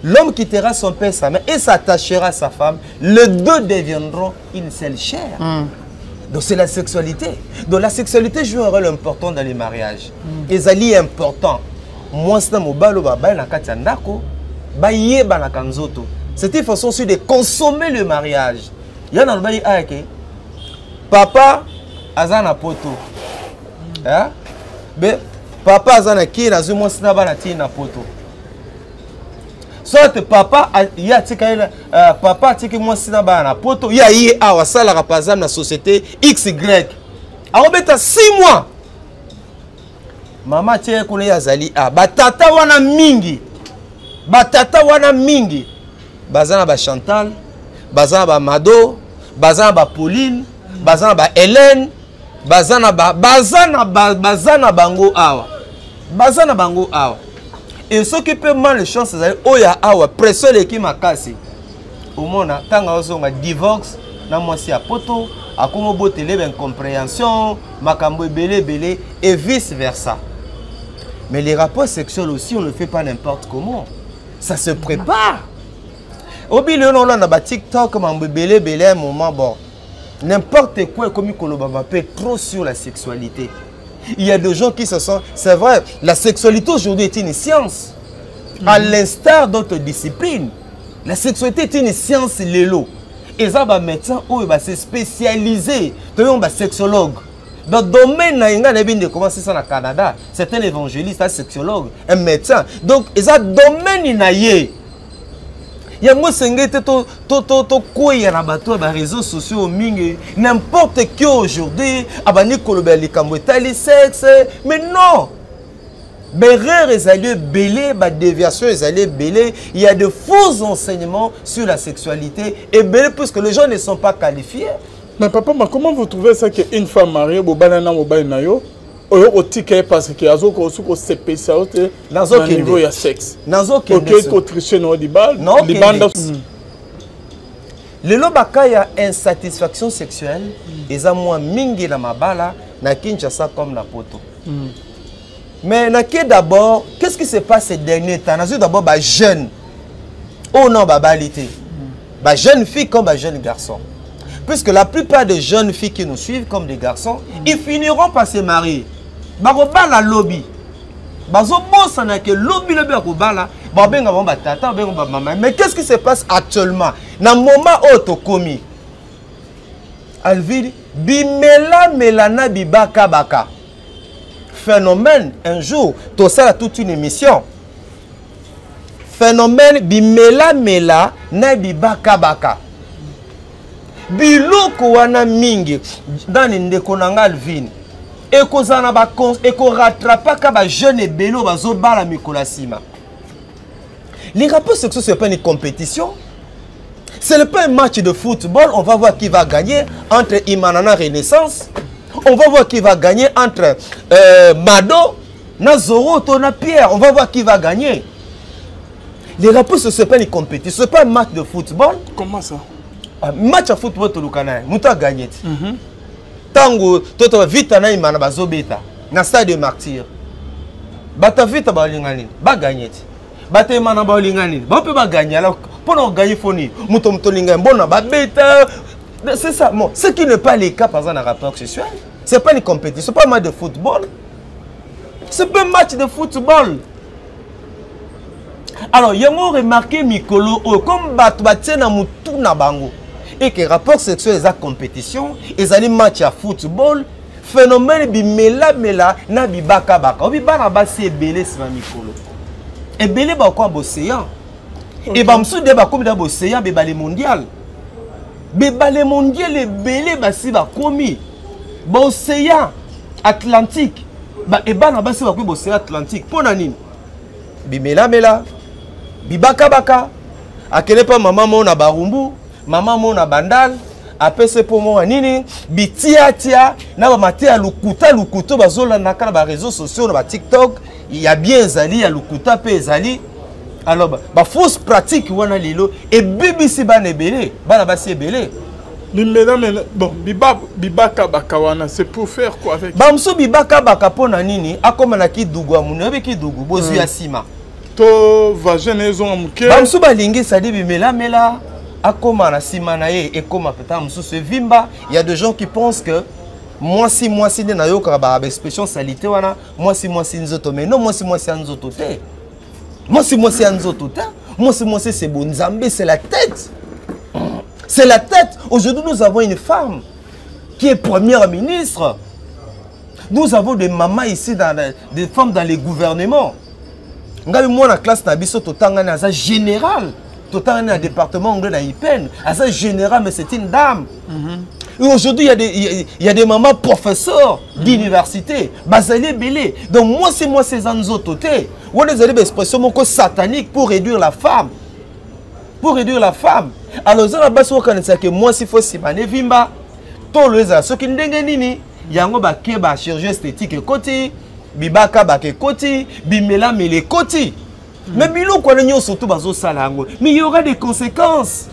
L'homme quittera son père et sa mère et s'attachera à sa femme. Les deux deviendront une seule chair. Donc c'est la sexualité. Donc la sexualité joue un rôle important dans les mariages. Et ça est important. Moi, c'est mon balo baba na katiandako, ba yeba na kanzoto. C'est une façon aussi de consommer le mariage. Il y a dans le bail aïe papa azana poto. Hein? Mais papa azana ki na zumo sina ba na ti na poto. Soit papa ya tika papa tiki moi sina ba na poto ya yi awa sala rapazam na société XY. Arobeta 6 mois. Mama tie kuna ya zali batata wana mingi. Batata wana mingi. Bazana ba Chantal, bazana ba Mado, bazana ba Pauline, bazana ba Hélène, bazana bango awa. Bazana bango awa. Et ce qui peut mal les chances c'est oya awa pression l'équipe makasi. Au mona tanga ozonga divorce na mwasi ya poto akomo botele ben compréhension makambo belé et vice versa. Mais les rapports sexuels aussi on ne fait pas n'importe comment. Ça se prépare. Au bilion on a ba TikTok mambo belé un moment bon. N'importe quoi comme Kolobaba peut trop sur la sexualité. Il y a des gens qui se sentent... C'est vrai, la sexualité aujourd'hui est une science. À l'instar d'autres disciplines. La sexualité est une science lélo. Et ça, les médecins, ils se spécialisés. Ils sont sexologues. Dans le domaine, de commencer ça au Canada. C'est un évangéliste, un sexologue, un médecin. Donc, ils ont un domaine. Il y a des réseaux sociaux, n'importe qui aujourd'hui, mais non. Il y a de faux enseignements sur la sexualité et puisque les gens ne sont pas qualifiés. Mais papa, comment vous trouvez ça qu'une femme mariée, parce que azo ko spécialité dans le niveau de sexe. Le lobaka ya insatisfaction sexuelle eza moins mingi na mabala na Kinshasa comme la poto. Mais d'abord, qu'est-ce qui se passe ces derniers temps? D'abord ba jeune. Oh non babalité. Ba jeune fille comme ba jeune garçon. Puisque la plupart des jeunes filles qui nous suivent comme des garçons, ils finiront par se marier. Barobala lobby. Bazobosana ke lobby akobala, babenga bomba tata, babenga bomba maman. Mais qu'est-ce qui se passe actuellement? Na moment otokomi. Alvidi bimela melana bibaka baka. Phénomène un jour, tout ça a toute une émission. Phénomène bimela mela na bibaka baka. Biloko wana mingi dans ndeko nanga Alvin. Ekozana ba eko rattrapa ka ba jeune belo bazobala mikolasima. Les rapports sexuels c'est pas une compétition. Ce n'est pas un match de football, on va voir qui va gagner entre Imanana Renaissance. On va voir qui va gagner entre Mado, Nazoro, Tona Pierre. On va voir qui va gagner. Les rapports sexuels c'est pas une compétition, c'est pas un match de football. Comment ça? Match à football to lukana muta gagné tango toto vita na imana bazobeta na stade de martyr bata vita ba lingani ba gagné bata imana ba lingani ba peut ba gagner alors pour nous gagner foni muto linga mbona ba beta c'est ça bon ce qui n'est pas le cas par exemple dans rapport sexuel c'est pas une compétition c'est pas un match de football c'est pas un match de football Alors, il y a remarqué Mikolo, comme Batoubaté na Moutou na bango, et que rapport sexuel est à compétition, ils allaient match à football, phénomène bimela mela na bibaka baka. Obiba na basi ebele c'est Mikolo. Ebele ba kwa l'océan. Et ba msoude ba comme dans l'océan be balé mondial. Be balé mondial ebele basi ba komi. Ba océan Atlantique. Ba eba na basi ba kwa l'océan Atlantique. Pona nini? Bimela mela. Bibaka baka. Akele pa maman mo na barumbu, maman mo na bandal. Apese pour moi nini bitia tia na ba matia lukuta lukuto bazola na kana ba réseaux sociaux na ba TikTok il y a bien zali ya lukuta pe zali alors ba fausse pratique wana lilo et BBC ba nebele bana ba sebele bon bibaka baka wana c'est pour faire quoi avec bamso bibaka baka pona nini akoma na kidugu amune obe kidugu bozu ya sima to va genezo amuke bamso balingi sadi bimela mela. Il y a des gens qui pensent que moi si na yo ka expression salité wana moi si nzoto mais non moi si nzoto te moi si nzoto te moi si c'est bon Nzambe c'est la tête. C'est la tête. Aujourd'hui nous avons une femme qui est première ministre. Nous avons des mamans ici des femmes dans les gouvernements. Ngabi moi na classe na biso totanga na za général. Total un département anglais dans Ipen, à ça général mais c'est une dame. Et aujourd'hui il y a des mamans professeurs d'université, basali belé. Donc moi c'est anzototé. On les a des expressions sataniques pour réduire la femme. Pour réduire la femme. Alors ça là-bas on connaît que moi si faut si mané vimba, tous les a ceux qui ndenge nini, yango ba keba chirurgie esthétique côté, bibaka ba côté, bimela mele côté. Mais bilo quoi nous surtout bazo salango mais il y aura des conséquences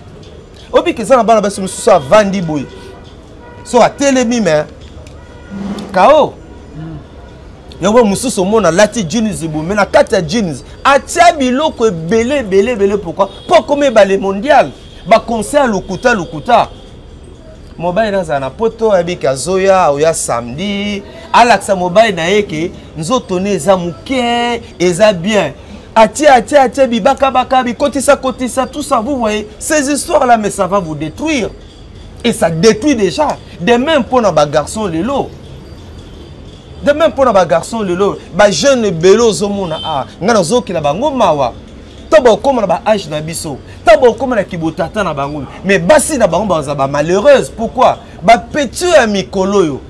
obi que ça na bana basi mususu avandi boy so a telemi mais kao yoko mususu mona lati jeans bo mais na kata jeans atia biloko belé pourquoi pour comme balé mondial ba concert lukuta mobile dans na poto abika zoya oya samedi alaxa mobile na yeke nzoto ne za muke eza bien. Atia, bibaka baka, kotisa, tout ça, vous voyez, ces histoires-là, mais ça va vous détruire. Et ça détruit déjà. De même pour nos garçons, les lots. De même pour nos garçons, les lots. Les jeunes bélos, ils qui la bango mawa. Tabo comme na âge na biso. Tabo comme na kibotata na bango. Mais basi na bango ba malheureuse. Pourquoi? Ba petit Mikolo yo.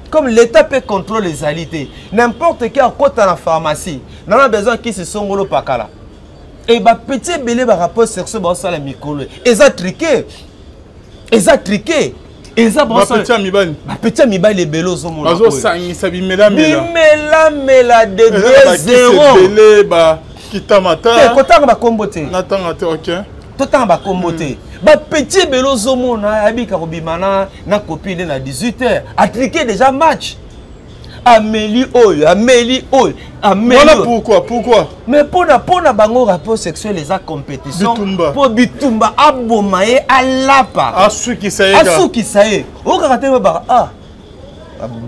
Comme l'État peut contrôler les alités, n'importe quel côté dans la pharmacie, n'en a besoin qui se sont au pakala. Et bah petit belé par rapport sexuel bah ça la Mikolo. Ils ont triqué. Ils ont triqué. Ils ont bon ça. Petit amibali les belos au monde. Bazo sangi sabi mela mela de 2-0. Belé bah kitamata. Kota ba kombote. Natanga te OK. Tota ba kombote. Ba petit belo zomona abika kobimana na copine na 18h a triqué déjà match. Amélie oy. Voilà pourquoi mais pour bango rapport sexuel les a compétition pour bitumba abomaye alapa asuki saye o karaté ba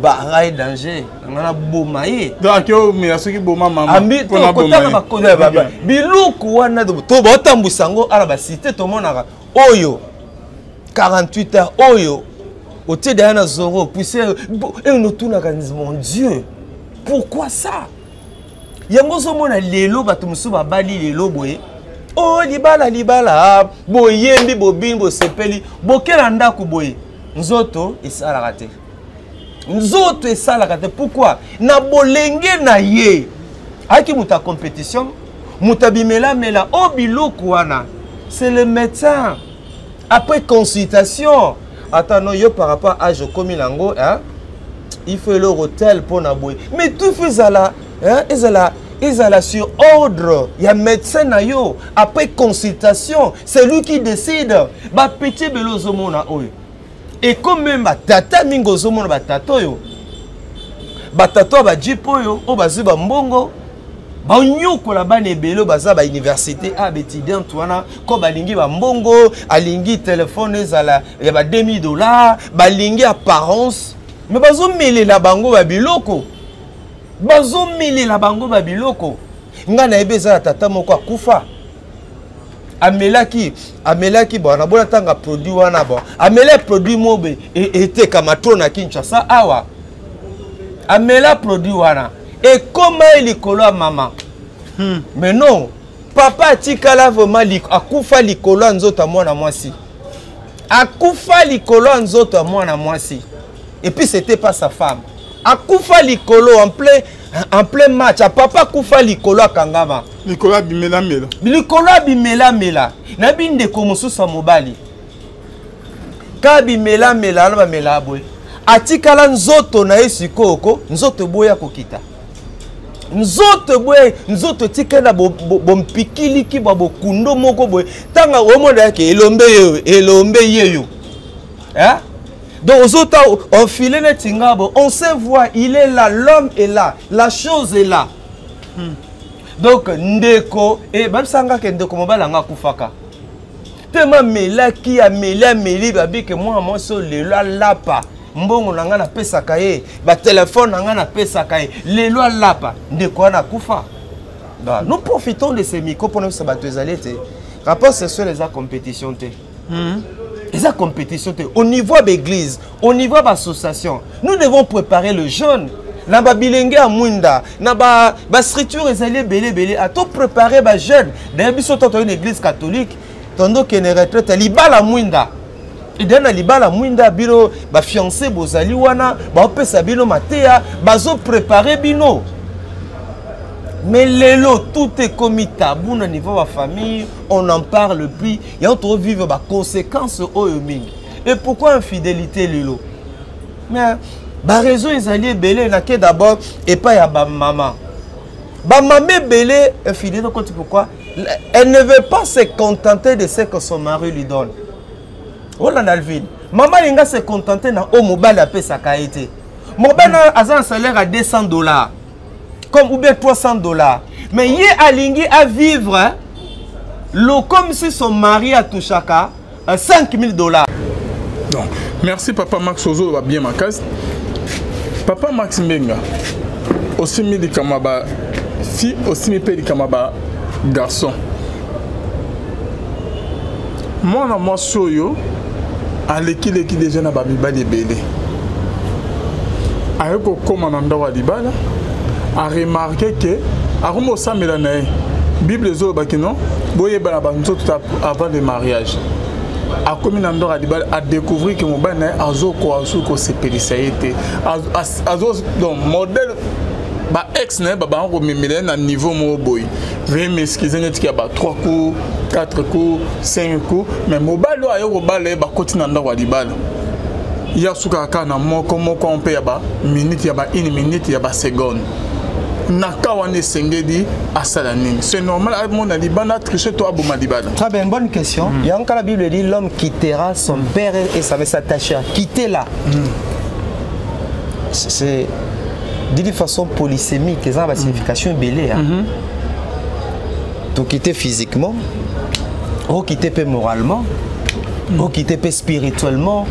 barai danger ngana bomaye donc yo mais asuki boma mama pona bomaye biluku wana to botambusango ala ba cité to monaka oyo 48 heures oyo au tiers de zoro poussé et nous tourne mon Dieu pourquoi ça yango zo mona lelo bato musu ba bali lelo boye oh libala boyembi bobini bo sepeli bokela ndako boye nzoto esala raté nzoto esala raté pourquoi na bolenge na ye aki muta compétition mutabimela mela obiloko wana c'est le médecin après consultation attends yo par rapport à âge comme lango hein il faut le hôtel pour na boy mais tout fait ça là hein ils allaient sur ordre il y a médecin na yo après consultation c'est lui qui décide ba petit belozo mona oyo et comme même ba tata mingozo mona ba tato yo ba tato ba jipo yo o bazuba mbongo ba nyoko la bane belo baza ba université a étudiant wana ko balingi ba mbongo alingi téléphone ezala ya ba $2000 balingi apparence mais bazo mele la bango ba biloko bazo mele la bango ba biloko nga na ebeza tata moko akufa amelaki bon na bona tanga produit wana bon amela produit mobe était comme na Kinshasa awa amela produit wana et comment il kolo maman mais non papa atikala vraiment akufa likolo nzoto mwana mwasi akufa likolo nzoto mwana mwasi et puis c'était pas sa femme akufa likolo en plein match a papa kufa likolo akangama likolo abimela mela likolo abimela mela na binde ko mosusu mobali ka bimela mela na ba mela boy atikala nzoto na esikoko nzoto boya kokita nzoto tikela bompikili ki bokundo moko boy tanga omonda yake elombe yeyo hein. Donc, aux autres, on filait les tingabo, on sait voir, il est là, l'homme est là, la chose est là. Donc, ndeko, et même sanga que ndeko mobile nga kufaka. Tellement mela qui a meli babi que moi so le lapa. Mbongo nanga na pesa kaye, ba téléphone nanga na pesa kaye, le lapa. Ndeko na kufa. Donc, nous profitons de ces micros pour nous sabattre les alliés. Rapport c'est sur les compétitions. Et ça compétition au niveau de l'église, au niveau de l'association, nous devons préparer le jeune. Na ba bilenge a mwinda, na ba structure ezali belé à tout préparer ba jeune. D'ailleurs biso toto une église catholique, tondo que ne retraite libala mwinda. Et dans libala mwinda biro ba fiancé bozali wana, ba opesa bino matea, bazo préparer bino. Mais l'élo, tout est comme tabou au niveau de la famille, on n'en parle plus, et on trouve vivre des conséquences au yoming. Et pourquoi infidélité l'élo? Mais la raison est allée belé, n'a que d'abord, et pas y a ma maman. Ma maman belé, infidèle, pourquoi? Elle ne veut pas se contenter de ce que son mari lui donne. Oh là, Alvin. Maman, elle va se contenter de mobile à paix sa qualité. Mobile a un salaire à $200. Comme ou bien $300. Mais il est aligné à vivre hein, comme si son mari a touché à $5,000. Donc, merci Papa Max Ozo va bien ma case. Papa Max Mbenga, aussi mis des kamaba fille, aussi mis des kamaba garçon. Moi soyo, à l'équipe déjà n'a pas mis des bébés. Avec au commandant Wadibala. A remarqué que Arumo Samelanae, Bible zo bakino, boye banabanzo tout avant le mariage. A commis Nandor Adibal a découvert que mon bana azo ko se périssaïté. Azo donc modèle ba ex ne ba bango mimile na niveau mo boy. Veuillez m'excuser net qu'il y a 3 coups, 4 coups, 5 coups, mais mobalo ayo ko balé ba continue Nandor Adibal. Il y a suka kana moko on peut yaba minute yaba 1 minute yaba seconde. C'est normal, très bien, bonne question. Il y a encore la Bible dit l'homme quittera son père et sa mère s'attachera. Quitter là. C'est dit de façon polysémique, ça a une signification belée. Tu quitter physiquement, ou quitter moralement, ou quitter spirituellement.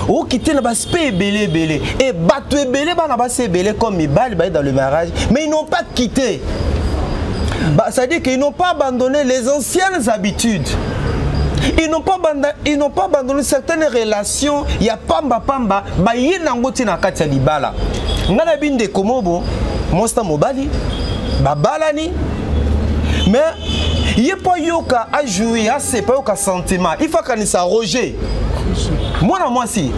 Ou quitter le baspé belé. Et battu belé, comme ils baillent dans le mariage. Mais ils n'ont pas quitté. Ça veut dire qu'ils n'ont pas abandonné les anciennes habitudes. Ils n'ont pas abandonné certaines relations. Il y a pamba. Bah, il y a un na katia libala. Ngana binde komobo, monsta mobali, babalani. Mais il n'y a pas yoka à jouer, c'est pas yoka sentiment. Il faut qu'on s'arroge. Moi si,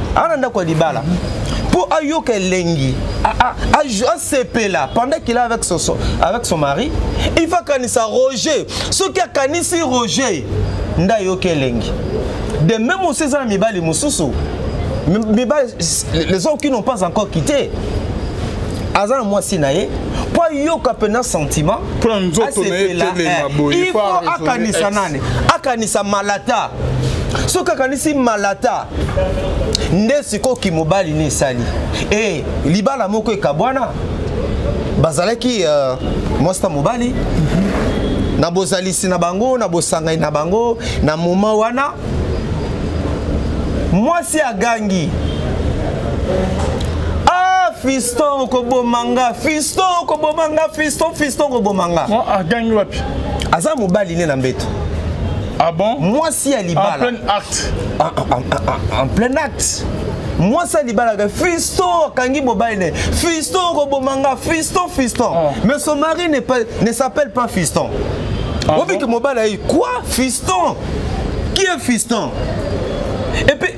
pour ayoka lengi, à CP là, pendant qu'il est avec son mari, il faut qu'il s'arroge. Ce qui a canisi roger, nda yoka lengi. De même aussi ça mibali mususu, les hommes qui n'ont pas encore quitté. Azan moi si naé, pour yoka pena sentiment, il faut akanisa nane, akanisa malata. Ce que malata ndesiko kimobali ni sali et libala moko ekabwana bazalaki mosta mobali na bozalisi na bango na bosangai na bango na moma wana mwasi agangi fiston kobomanga, fiston kobomanga, fiston kobomanga. Moi, a gagné wapi. Aza mobali ne na mbeto. Ah bon? Moi si alibala. En plein acte. En plein acte. Moi ça libala fiston kangi mobile ne. Fiston kobomanga, fiston. Oh. Mais son mari ne s'appelle pas fiston. Ah on dit que mobile a eu quoi? Fiston. Qui est fiston? Et puis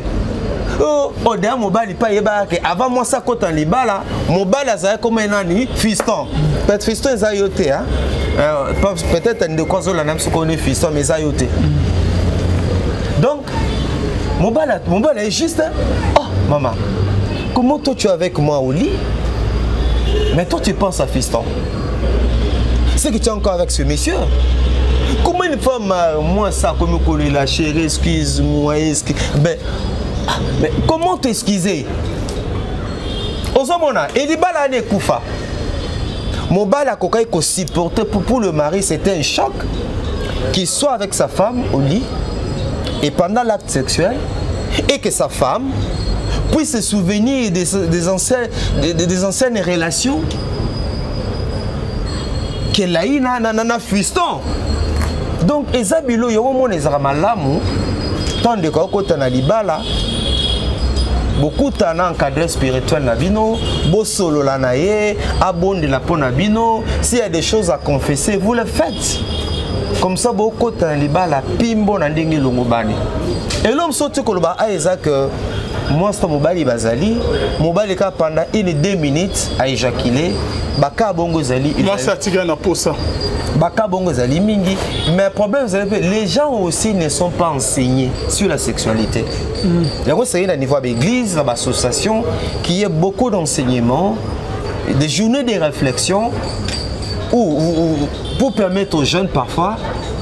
oh derrière mobile pas yeba que avant moi ça quand on libala, mobile ça comme un ami fiston. Peut-être fiston est ayoté hein. Peut-être un de quoi la même ce qu'on est fiston mais ayoté. Donc mobile est juste oh maman, comment toi tu es avec moi au lit? Mais toi tu penses à fiston. C'est que tu es encore avec ce monsieur. Comment une femme, moi ça, comme on la chérie, excuse-moi, mais comment t'excuser? Ozomona, et les balles à Koufa. Mon bal à cocaïne qu'on supportait pour le mari, c'était un choc qu'il soit avec sa femme au lit et pendant l'acte sexuel et que sa femme puisse se souvenir des anciennes relations qu'elle a eu dans fiston. Donc, ezabilo yo mo nezara malamu tant de ko na libala beaucoup tana encadré spirituel na bino bo solo la na ye abonde la pona bino s'il y a des choses à confesser vous le faites comme ça beaucoup tana libala pimbo na ndenge longobani et l'homme saute ko ba aiza que moi c'est mobali bazali mobali ka pendant 1-2 minutes à éjaculer baka bongo zali moi ça tika na posa baka bongo zali mingi mais problème les gens aussi ne sont pas enseignés sur la sexualité. Il y a aussi à niveau de l'église, dans l'association qui a beaucoup d'enseignements, des journées de réflexion pour permettre aux jeunes parfois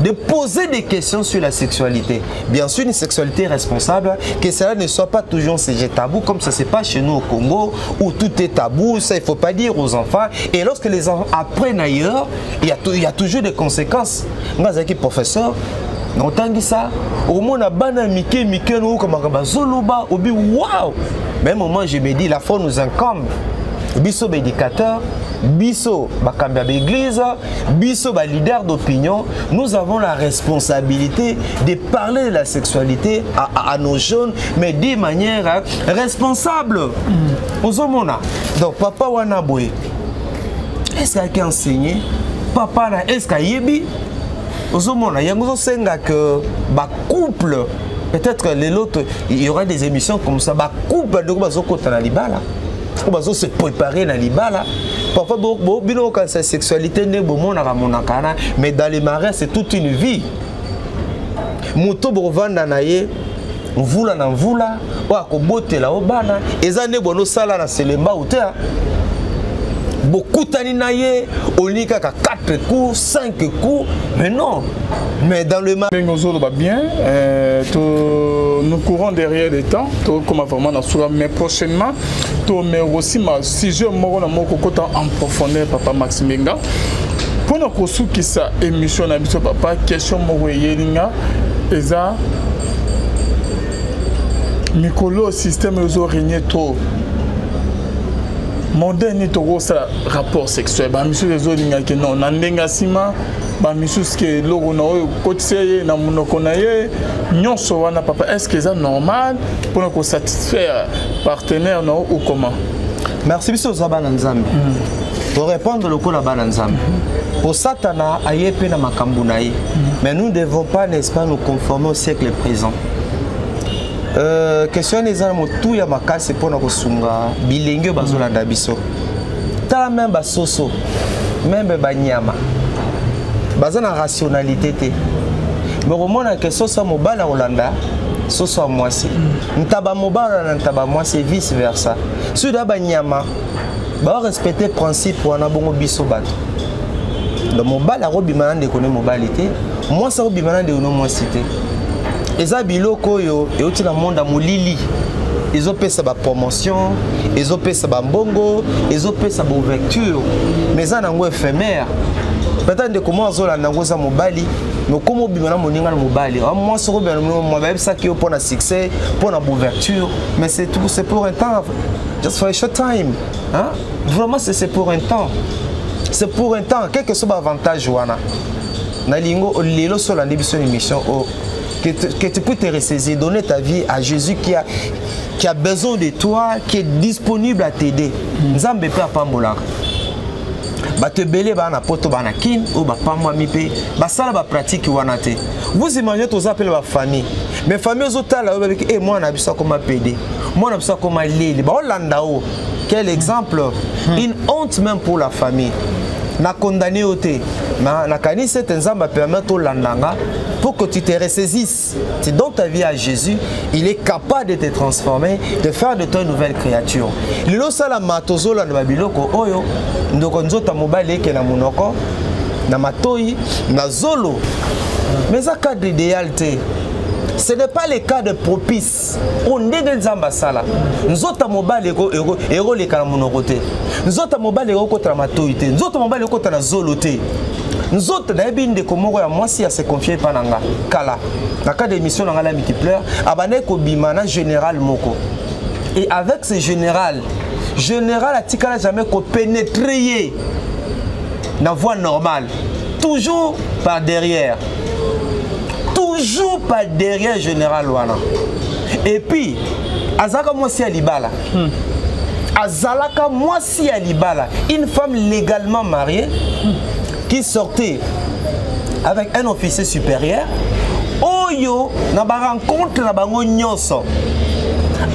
de poser des questions sur la sexualité. Bien sûr, une sexualité responsable, que cela ne soit pas toujours sujet tabou, comme ça se passe chez nous au Congo, où tout est tabou, ça il ne faut pas dire aux enfants. Et lorsque les enfants apprennent ailleurs, il y a toujours des conséquences. Moi, j'ai professeur, on tangi ça, au moins on a bana mike nous comme un zoloba, au bi waouh. Même au moment je me dis la foi nous incombe. Biso éducateur, biso bakambia d'église, biso leader d'opinion, nous avons la responsabilité de parler de la sexualité à nos jeunes, mais de manière responsable. Ozomona. Donc papa wana boy. Est-ce qu'il a enseigné? Papa est-ce qu'il a yebi? Ozomona, yango senga que ba couple peut-être les autres il y aura des émissions comme ça ba couple de bazokota na libala. On va se préparer dans les balles. Parfois, quand sa sexualité n'est pas mais dans les marais, c'est toute une vie. Moto bovanda na ye, vula na vula, wa ko botela obana, ezane bono sala na selemba utea. Beaucoup tani na ye, onika ka 4 coups, 5 coups, mais non. Mais dans le marais, bien, nous courons derrière le temps, comme vraiment mais prochainement, mais aussi si je en profondeur, papa Maxime Benga. Pour nous qui sa émission na biso papa question mo yelinga eza mikolo système ezo régner trop. Mon dernier togo ça rapport sexuel ba misu ezo linga que non nandenga sima ba misu que logo na kotse na munoko na ye nyonso wana papa est-ce que c'est normal pour nous satisfaire partenaire non ou comment? Merci biso zabana nzambe. Pour répondre le coup là-bas nzambe. Pour Satana ayepe na makambu na ye. Mais nous ne devons pas n'est-ce pas nous conformer au siècle présent. Question les animaux tout ya makasi pour nous sunga bilenge bazolanda biso. Ta même basoso même banyama. Bazana rationalité te. Mais au moins la question ça mobala olanda soso mwasi. Ntaba mobala na ntaba mwasi vice versa. Suda banyama ba respecter principe wana bongo biso bato. Donc mobala robimana de connaître mobilité. Moi ça robimana de no moi cité. Eza biloko yo et oti na monde molili ils ont fait sa promotion, ils ont fait sa mbongo, ils ont fait sa ouverture. Mais ça n'a pas éphémère. Peut-être que comment on a négocié mobali, mais comment on a moninga mobali. Moi, ce que je ça qui est pour le succès, pour l'ouverture, mais c'est tout, c'est pour un temps. Just for a short time. Hein? Vraiment, c'est pour un temps. C'est pour un temps. Quel que soit l'avantage, Wana. Nalingo, lelo sur la émission, que tu peux te ressaisir, donner ta vie à Jésus qui a besoin de toi, qui est disponible à t'aider. Nzambe pe apambola. Ba te belé ba na poto ba na kin ou ba pa moi mi pe ba sala ba pratique wana te. Vous imaginez tous appelez ba famille. Mais famille aux autres là et moi na bisa comment pédé. Moi na bisa comment lele. Ba Hollanda o. Quel exemple? Une honte même pour la famille. Na condamné au thé. Na kani cet nzamba permettre au landanga pour que tu te ressaisisses. Tu donnes ta vie à Jésus, il est capable de te transformer, de faire de toi une nouvelle créature. Lilo sala matozo la babiloko oyo ndoko nzota mobile ke na munoko na matoi na zolo. Mais un cadre idéal te. Ce n'est pas le cas de propice. On est dans Nzamba sala. Nous autres mobile ego les kanamunorote. Nous autres mobile ego contre matoite. Nous autres mobile ego contre la zolote. Nous autres d'abord de comment moi si à se confier pananga kala. Dans cas d'émission dans la multiplaire, abane ko bimana général moko. Et avec ce général a tikala jamais ko pénétrer dans voie normale. Toujours par derrière. Toujours pas derrière général Wana. Et puis, Azaka Mwasi Alibala. Azalaka Mwasi Alibala, une femme légalement mariée qui sortait avec un officier supérieur. Oyo, na ba rencontre na bango nyonso.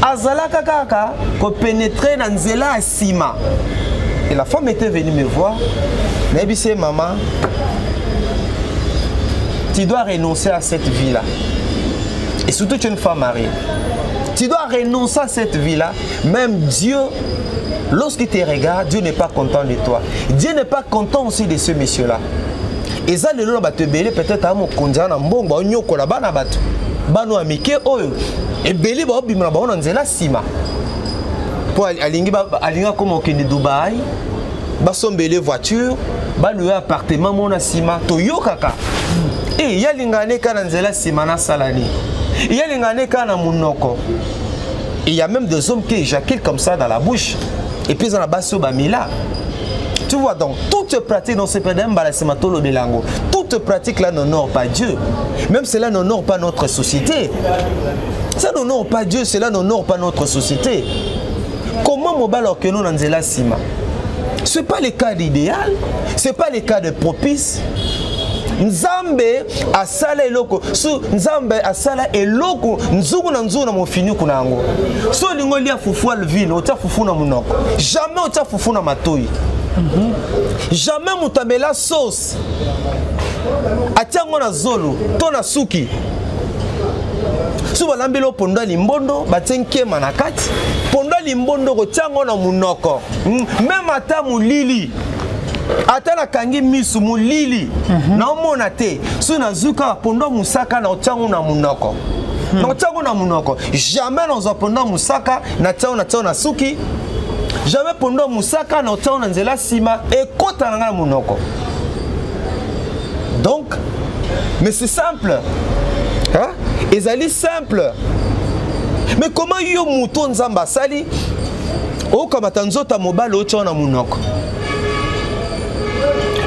Azalaka kaka ko pénétrer dans nzela asima. Et la femme était venue me voir. Nabissé maman. Tu dois renoncer à cette vie-là. Et surtout, tu es une femme mariée. Tu dois renoncer à cette vie-là. Même Dieu, lorsqu'il te regarde, Dieu n'est pas content de toi. Dieu n'est pas content aussi de ce monsieur-là. Et ça, le long, te belé peut-être à mon conduit en bon, on y a collabé à battu. Bano amike oyo. Et belé, on bimna ba on nzela sima. Pour alinga comme au Kenya Dubaï, ba son belé voiture, ba louer appartement mon asima toyo kaka. Et il y a l'ingane kana nzela simana salani. Il y a l'ingane kana munoko. Il y a même des hommes qui éjaculent comme ça dans la bouche. Et puis dans la base sur Bamila. Tu vois donc, toute pratique dans ce pédem balasematolo belango. Toute pratique là n'honore pas Dieu. Même cela n'honore pas notre société. Ça n'honore pas Dieu, cela n'honore pas notre société. Comment mobalo que nous nzela sima? Ce n'est pas le cas idéal, ce n'est pas le cas de propice. Nzambe asala eloko so Nzambe asala eloko nzungu na nzungu na mofini kunango so lingo lia fufu alvino ota fufu na munoko jamais ota fufu na matoi jamais mutamela sauce atiango na zolo to na suki so balambelo ponda limbondo batenke manakati ponda limbondo ko tiango na munoko même ata mulili atala kangi misu mulili na omona te so na zuka pondo musaka na otango na munoko na otango na munoko jamais na pondo musaka na tiango na suki jamais pondo musaka na otango na nzela sima ekota na munoko. Donc mais c'est simple hein, ezali simple. Mais comment yo muto nzamba sali o kama tanzota mobile o tiango na munoko.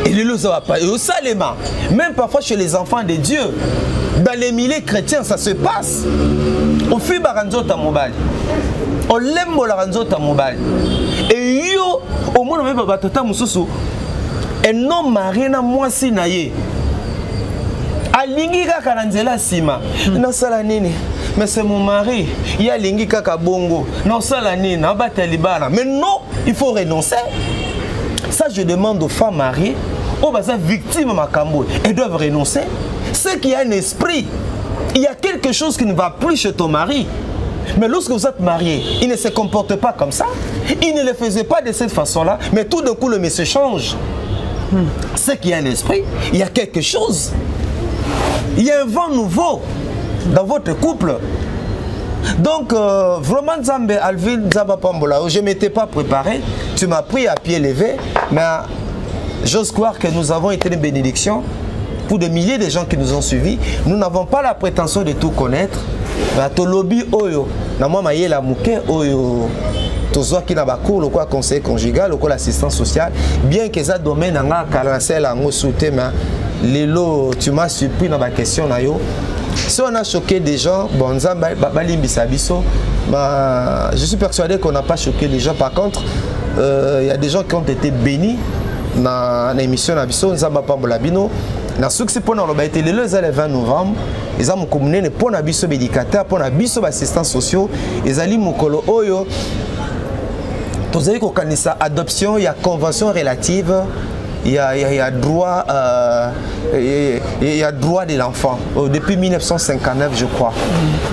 Et le pas. Et au Salema, même parfois chez les enfants de Dieu, dans les milliers chrétiens, ça se passe. On fait baranzo ta mobile. On l'aime la ranzo ta mobile. Et yo, au moins, on va tata mususu. Un homme marié na moi si naye. Alingi kaka nanzela sima. Na sala nini? Mais c'est mon mari. Il y a lingi kaka bongo. Na sala nini? Na bata libana. Mais non, il faut renoncer. Ça, je demande aux femmes mariées, aux victimes de Makambo, elles doivent renoncer. C'est qu'il y a un esprit. Il y a quelque chose qui ne va plus chez ton mari. Mais lorsque vous êtes marié, il ne se comporte pas comme ça. Il ne le faisait pas de cette façon-là. Mais tout d'un coup, le monsieur change. C'est qu'il y a un esprit. Il y a quelque chose. Il y a un vent nouveau dans votre couple. Donc, vraiment, Nzambe, Alvin Nzamba Pambola, je ne m'étais pas préparé. Tu m'as pris à pied levé. Mais j'ose croire que nous avons été une bénédiction pour des milliers de gens qui nous ont suivis. Nous n'avons pas la prétention de tout connaître. Mais lobby oyo, na moi maye la mouké oyo, tozoa qui na ba cours, le quoi conseil conjugal, le quoi l'assistance sociale. Bien que ça domaine na kalasel en souté, mais lelo tu m'as surpris dans ma question na yo. Si on a choqué des gens, bon, je suis persuadé qu'on n'a pas choqué les gens. Par contre, il y a des gens qui ont été bénis dans l'émission Nabiso, Nzamba Pambolabino. Na succès pour nous, été le 20 novembre. Ils ont communé pour Nabiso médicateur, pour Nabiso assistants sociaux. Ils ont dit Mokolo Oyo. Vous avez connaît ça, adoption, il y a convention relative. Il y a droit de l'enfant depuis 1959 je crois.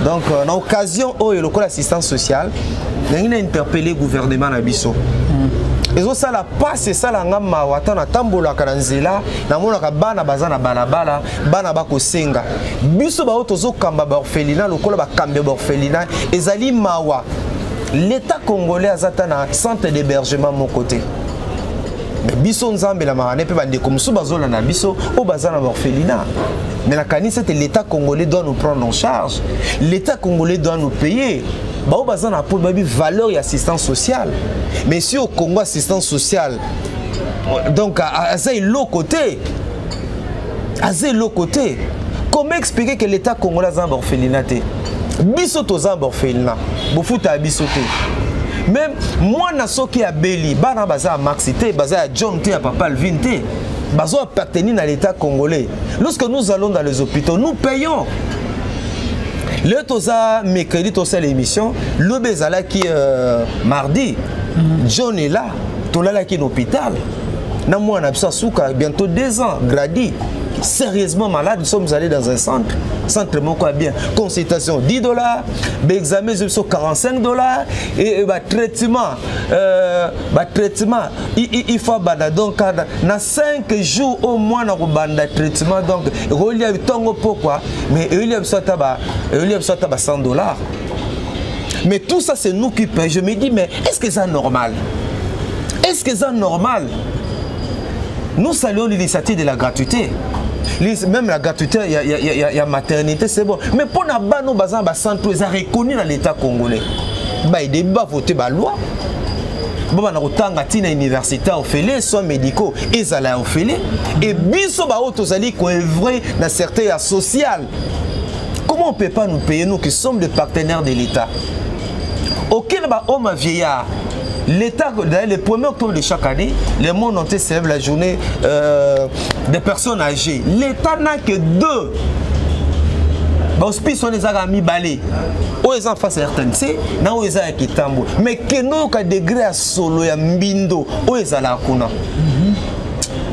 Donc dans l'occasion où il y a l'assistance sociale, il a interpellé le gouvernement Nabiso. Et ça la passe ça la ngama watana tambola kananzela na mona ka bana bazana balabala bana bako senga biso ba otozo kamba ba orphelinat lokola ba kambe ba orphelinat ezali mawa l'État congolais azatana centre d'hébergement mon côté. Mais biso nzambe la marane pe bande comme sous bazola na biso au bazana orphelinat. Mais la canisse c'est l'État congolais doit nous prendre en charge. L'État congolais doit nous payer. Ba au bazana pour babi valeur et assistance sociale. Mais si au Congo assistance sociale donc à l'autre côté. À l'autre côté. Comment expliquer que l'État congolais a un orphelinat? Biso to za orphelinat. Bofuta biso te. Même moi, qui a Béli, Bana Baza Maxité, Baza John T, Papa Alvin T, Baza appartenir à l'État congolais. Lorsque nous allons dans les hôpitaux, nous payons. Le Toza, mercredi, Toza l'émission, le Bezala qui mardi, John est là, Tola qui est à l'hôpital. Nous avons bientôt 2 ans, Grady. Sérieusement malade, nous sommes allés dans un centre quoi bien, consultation $10, examen $45 et traitement, il faut donc dans 5 jours au moins dans le traitement donc il y a pourquoi mais il y a $100. Mais tout ça c'est nous qui payons. Je me dis mais est-ce que c'est normal? Est-ce que c'est normal? Nous saluons l'initiative de la gratuité. Même la gratuité, il y a maternité, c'est bon. Mais pour nous, nos centres, ils ont reconnu dans l'État congolais. Ils ont voté la loi. Ils ont une université orphelin, soins médicaux, ils ont orphelin. Et ils ont œuvré dans certains sociaux. Comment on ne peut pas nous payer, nous qui sommes des partenaires de l'État? Aucun homme vieillard. L'État, le 1er octobre de chaque année, le monde entier célèbre la journée des personnes âgées. L'État n'a que 2. Hospice, on les a mis balai. Où ils ont face à RTNC, là où ils ont qui tambour. Mais que nous, qu'à degré à solo, à Mbindo, où ils ont la kuna.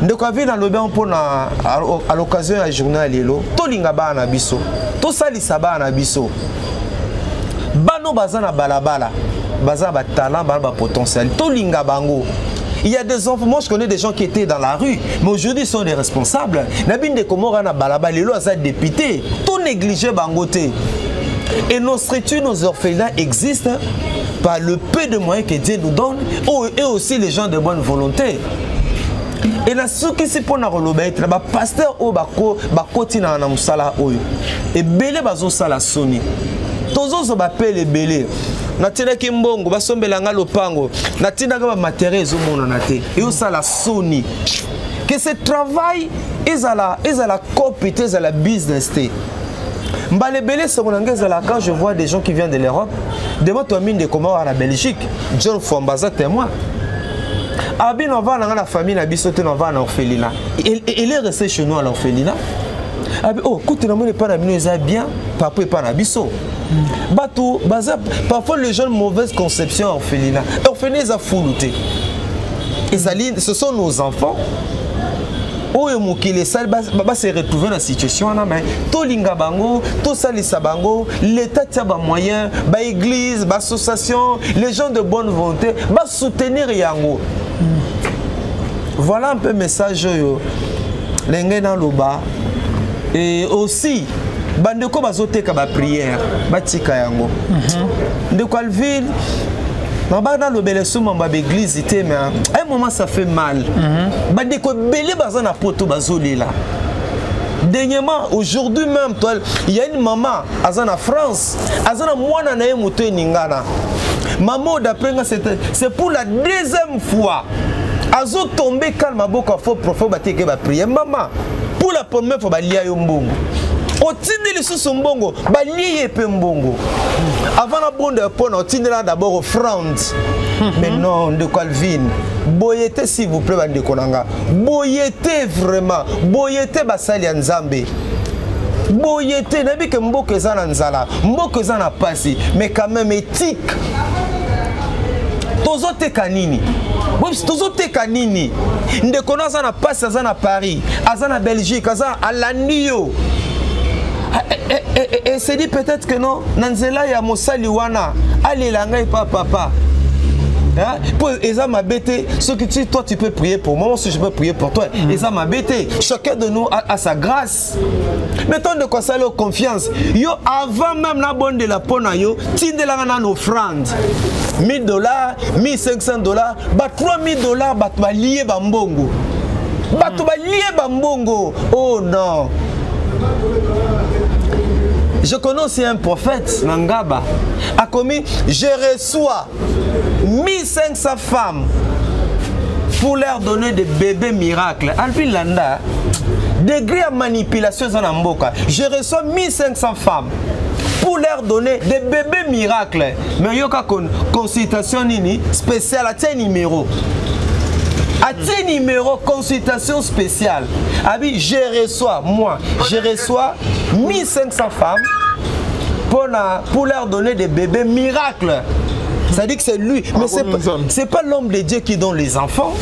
Donc, à l'occasion de la journée à l'Élo, tout l'ingaba en abisso, tout ça l'isaba en abisso. Bano bazana balabala. Baza ba talent, ba potentiel. Tolinga bango. Il y a des enfants, moi je connais des gens qui étaient dans la rue, mais aujourd'hui ils sont des responsables. Nabine de Komora na balaba, les lois sont députés. Tout négligé bangoté. Et nos structures, nos orphelins existent par le peu de moyens que Dieu nous donne, et aussi les gens de bonne volonté. Et là, ce qui se pour nous le pasteur au bako, bakotina na musala oyo. Et belé bazo sala soni. Tozo bappelle les belé. Natina kimbongo basombelanga lopango natina ka matériel ezomona na te et ça la soni que ce travail est à la copité à la business te mbale belé sekonanga la quand je vois des gens qui viennent de l'Europe devant toi mine de comment à la Belgique John Fombaza témoin Abin on va dans la famille na bisote on va en orphelinat il est resté chez nous à l'orphelinat. Oh, écoutez, nous pas bien, papa et pas nabiso. Bateau, parfois les gens mauvaise conception orphelinat. Orphelinat a foulouté. Et ce sont nos enfants. Oh, et les salles se retrouver dans la situation. Tout l'ingabango, tout ça les sabango, l'État a des moyens, l'église, l'association, les gens de bonne volonté, soutenir yango. Voilà un peu le message. L'engin dans le bas. Et aussi, bandeko bazoteka ba prière batika yango ndeko Alvin na bana lobele suma ba église té mais à un moment ça fait mal bandeko belé bazana poto bazolela. Dernièrement, aujourd'hui même, il y a une maman, en France, maman, d'après moi, c'est pour la deuxième fois. Azo tombé calme à beaucoup de prophètes batté ba prier. Maman, pour la première fois, balia yombongo. Au tinde les sous mbongo, balia mbongo. Avant la bonne de pona, au tinde là d'abord offrande. Mais non, de Calvin. Boyete s'il vous plaît, bande konanga. Boyete vraiment. Boyete basali nzambe. Boyete nabi ke mboke za na nzala. Mboke za na pasi, mais quand même éthique. Tozote kanini. Tozote kanini. Ndeko na za na pasi za na Paris, za na Belgique, za Alanio. Et c'est dit peut-être que non, Nanzela ya mosali wana, allez la ngai papa. Pour Eza m'a bêté, ce que toi tu peux prier pour moi, si je peux prier pour toi. Eza m'a bêté. Chacun de nous a sa grâce. Mettons de quoi ça leur confiance. Yo avant même la bonne de la pona yo, tinde la en offrande. $1000, $1500, bah $3000, bah tu vas lier bambongo. Bah tu vas lier bambongo. Oh non. Je connais aussi un prophète, Nangaba, a commis, je reçois 1500 femmes pour leur donner des bébés miracles. Alvin Landa, degré à manipulation en Amboka. Je reçois 1500 femmes pour leur donner des bébés miracles. Mais il y a une consultation spéciale à tel numéro. À tel numéro, consultation spéciale. Abi, je reçois 1500 femmes pour leur donner des bébés miracles. Ça dit que c'est lui. Mais ce n'est pas l'homme de Dieu qui donne les enfants.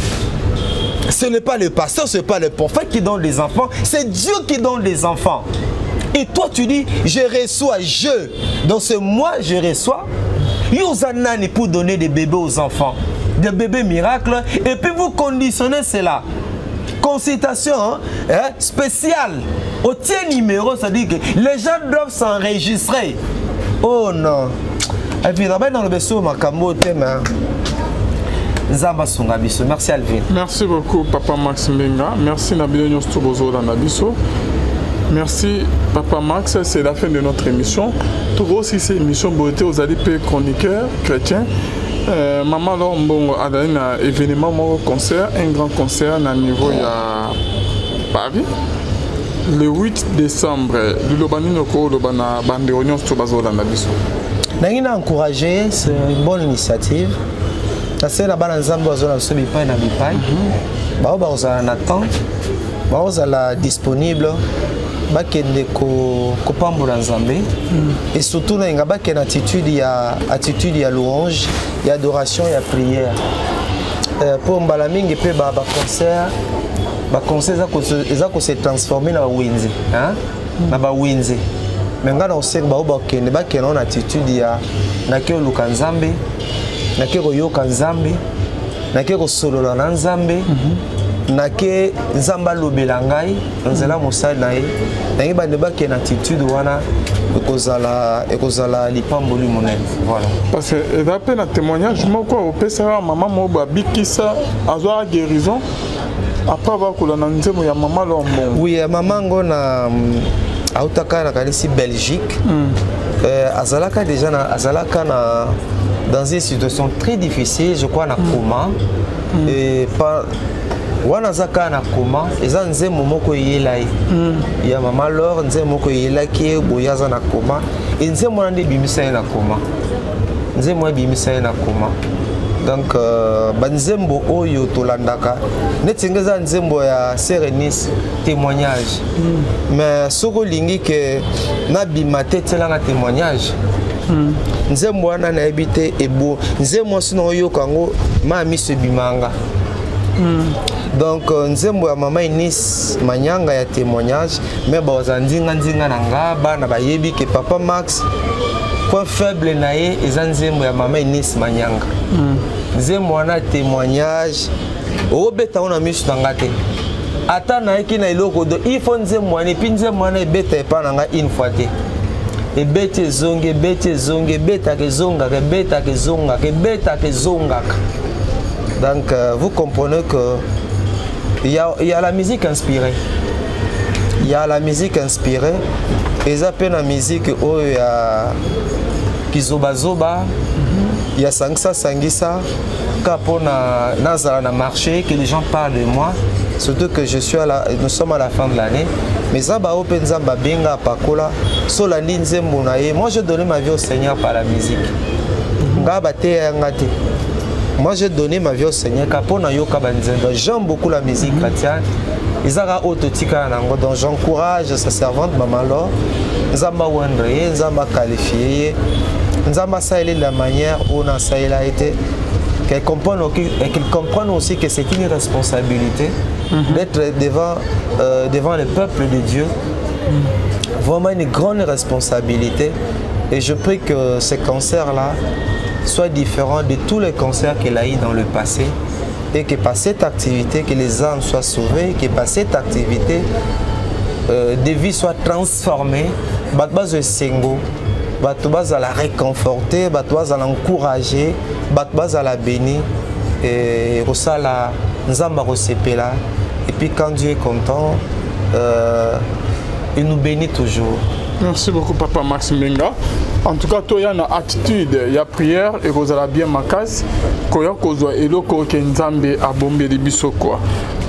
Ce n'est pas le pasteur, ce n'est pas le prophète qui donne les enfants. C'est Dieu qui donne les enfants. Et toi, tu dis, je reçois, dans ce mois, je reçois. Yozanani pour donner des bébés aux enfants. Des bébés miracles. Et puis vous conditionnez cela. Consultation spéciale. Au tien numéro, ça dit que les gens doivent s'enregistrer. Oh non. Et puis dans le vaisseau, merci Alvin. Merci beaucoup Papa Max Mbenga. Merci Nabilonio Stubozo Nabiso. Merci Papa Max, c'est la fin de notre émission. Tout aussi cette émission beauté aux alipés chroniqueurs chrétiens. Maman Lombongo a donné un événement, un grand concert à niveau à Paris. Le 8 décembre, le Lobani Noko, le Bana Bandeonion Stubozo Nabiso. Nous avons encouragé, c'est une bonne initiative. C'est la balance de la Sobipai na Bipai. Nous sommes disponibles. Bakende ko pambola nzambe et surtout na ngaba ke attitude ya louange, ya adoration, ya prière. Pour mbala mingi pe ba concert za ko se transformer na winzi, na ba winzi. Menga na osek ba bakende na attitude ya na ke luka nzambe, na ke yoka nzambe, na ke solola na nzambe. Nake nzamba lobela ngai nzela mosali na ye nangi bande bake na attitude wana ekozala lipamboli monene. Voilà, parce que rappel un témoignage moko opesa maman mo babikisa azwa guérison après avoir kolana nzemo ya maman Lombo. Oui, maman ngona autaka na kalisi Belgique. Azalaka déjà dans une situation très difficile, je crois na coma. Et pas Wanazaka na koma eza nzembo moko yelai ya mama Laure nzembo moko yelaki boyaza na koma nzembo na nde bimisa na koma nzembo bimisa na koma. Donc banzembo oyo tolandaka netingeza nzembo ya Serenis témoignage. Mais soko lingi ke na bimate tela na témoignage nzembo wana na ebite ebo nzembo sino oyo kango ma miso bimanga. Donc nzembo ya mama Inis Manyanga ya témoignage mais baza ndinga na ngaba na bayebi ke Papa Max point faible na ye eza nzembo ya mama Inis Manyanga. Nzembo wana témoignage obeta ona misu tangate Attends, il faut une fois, et puis une bête pas une fois. Et bête zongue, bête zongue, bête que zonga, bête que zonga, bête que zonga. Donc vous comprenez que il y a la musique inspirée. Il y a la musique inspirée. Et ça peut la musique où il y a Kizoba Zoba, il y a Sangsa Sangisa, quand na marché, que les gens parlent de moi. Surtout que nous sommes à la fin de l'année. Mais ça, moi, j'ai donné ma vie au Seigneur par la musique. Moi, j'ai donné ma vie au Seigneur. J'aime beaucoup la musique chrétienne. Donc, j'encourage sa servante, Maman Laure. Nzamba Wandré, Nzamba qualifié. Nzamba Saïli la manière où on a été. Qu'elle comprenne aussi que c'est une responsabilité d'être devant le peuple de Dieu. Vraiment une grande responsabilité. Et je prie que ce cancer-là soit différent de tous les cancers qu'elle a eu dans le passé. Et que par cette activité, que les âmes soient sauvées, que par cette activité, des vies soient transformées. Batbaz Sengo. Batbaz à la réconforter, Batbaz à l'encourager, Batbaz à la bénir, et Rosala Nzamba Rosepela. Et puis quand Dieu est content, il nous bénit toujours. Merci beaucoup, Papa Max Mbenga. En tout cas, toi, il y a une attitude, il y a prière, et vous allez bien ma case. Koya Kozwa et Loko Kenzambe à Bombe de Bissoko.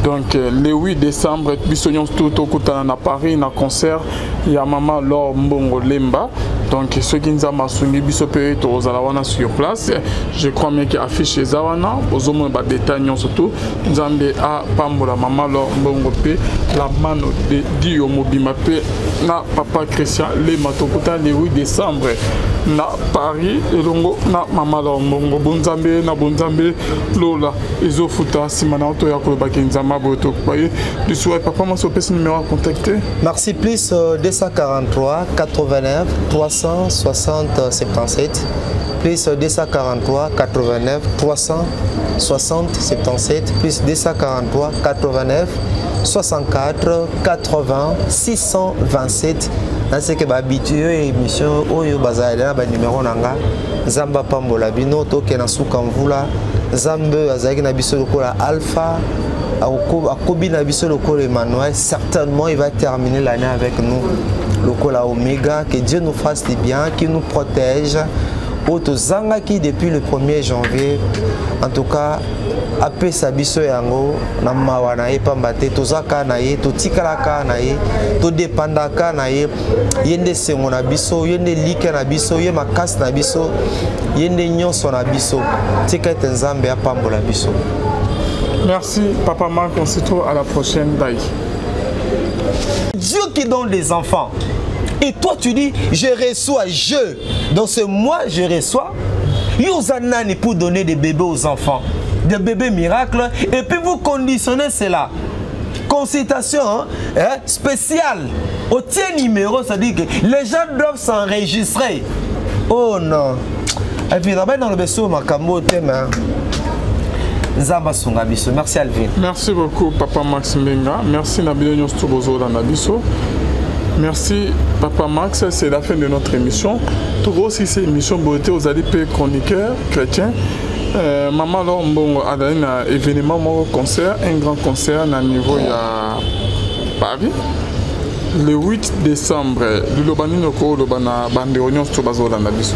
Donc, le 8 décembre, Bissognon Toto Koutana à Paris, un concert, il y a Maman Laure Mbongo Lemba. Donc, ceux qui nous ont massouné, Bissopé, Tozalawana sur place. Je crois bien qu'il affiche les Zawana, aux hommes de détails surtout. Nous avons à Pambola, Maman Laure Mbongo P, la mano de Dio Mobimapé, na Papa Christian, les Matokota, le 8 décembre. Na Paris, et donc, na Maman Laure Mbongo, Bonzambe, na Bonzambe, Lola, Ezofuta, Simana, Otoya Kolobakenzama, Boto, Paye. Du soir, Papa, moi, c'est le numéro à contacter. Merci plus 243 89 360 77 plus 243 89 360 77 plus 243 89 64 80 627. C'est que habitué émission oyo bazala ba numéro nanga Zamba Pambola bino to kena suka mvula Zambe azaki na biso lokola Alpha akobi na biso lokola Emmanuel. Certainement il va terminer l'année avec nous lokola Omega. Que Dieu nous fasse du bien, qu'il nous protège. Auto zanga qui depuis le 1er janvier en tout cas apé sabiso yango na mawana e pambate tozaka na ye to tikalaka na ye to dépendaka na ye yende sengo na biso yende like na biso ye makasi na biso yende nyonso na biso tika ete Nzambe apambola biso. Merci Papa Marc, on se retrouve à la prochaine. Bye. Dieu qui donne des enfants. Et toi tu dis, je reçois, dans ce mois je reçois. Yozanani pour donner des bébés aux enfants, des bébés miracles. Et puis vous conditionnez cela. Consultation spéciale. Au tien numéro, ça dit que les gens doivent s'enregistrer. Oh non. Et puis d'abord dans le vaisseau, ma camote, merci Alvin. Merci beaucoup Papa Max Mbenga. Merci Nabilonios Toubozo dans Nabiso. Merci Papa Max, c'est la fin de notre émission. Tout aussi c'est émission beauté aux adipés chroniqueurs chrétiens. Maman Laure Mbongo a donné un événement, un concert, un grand concert à niveau à Paris. Le 8 décembre, le Lobanino Lobana Bandeonios Toubozo dans Nabiso.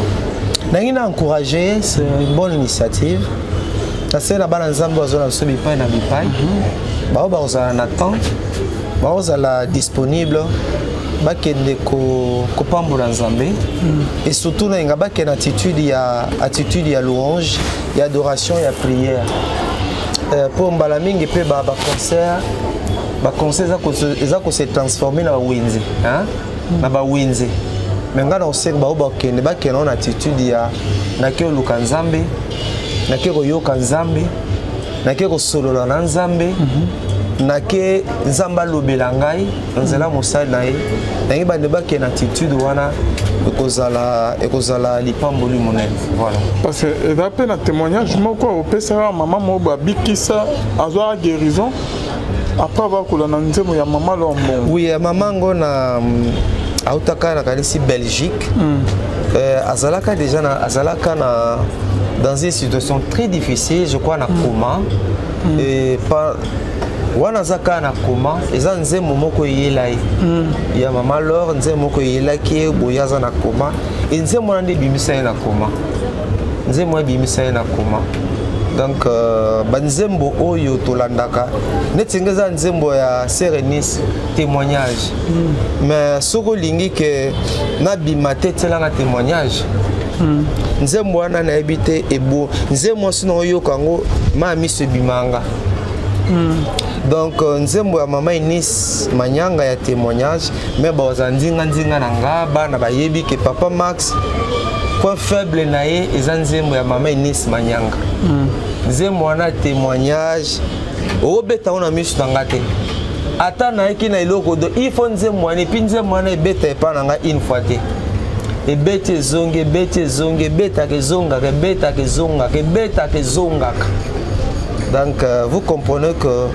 Nous avons encouragé, c'est une bonne initiative. C'est la balance de bipai na bipai. Vous êtes disponible. Bakende ko pambola Nzambe et surtout na ngaba ke attitude ya louange, ya adoration, ya prière. Pour mbala mingi pe ba concert za ko se transformer na wenze, hein? Na ba wenze. Mais ngana osek ba bakende na attitude ya na ke luka Nzambe, na ke ko yoka Nzambe, na ke ko solola na Nzambe. nake nzamba lobela ngai nzela mosali na ye nangi bandeba ke na attitude wana ekozala lipamboli monene. Voilà. Parce que eza mpe na témoignage moko opesaka mama moko abikisa azwa guérison après abakola na nzembo ya mama Lombongo. Oui, mama ngo na autaka na kanisi Belgique. Azalaka déjà dans une situation très difficile, je crois na coma. Et pas wana zaka na coma eza nzembo moko yela ya mama Laure nzembo moko yela ki boyaza na coma nzembo na bimisa na coma nzembo bimisa na coma. Donc banzembo oyo tolandaka netingeza nzembo ya Serenis témoignage. Mais soko lingi ke na bimate tselanga témoignage. Nzembo wana na ebite ebo nzembo sino oyo kango ma miso bimanga. Donc nzembo ya mama Inis manyanga ya témoignage mais baza ndinga na nga bana bayebi ke papa Max point faible na ye eza nzembo ya mama Inis manyanga. Nzembo wana témoignage obeta ona miso nanga te ata na eki na iloko do ifo nzembo wana epi nzembo wana ebeta epa nanga une fois te ebete zonge beta ke zonga ke beta ke zonga ke beta ke zonga. Donc vous comprenez que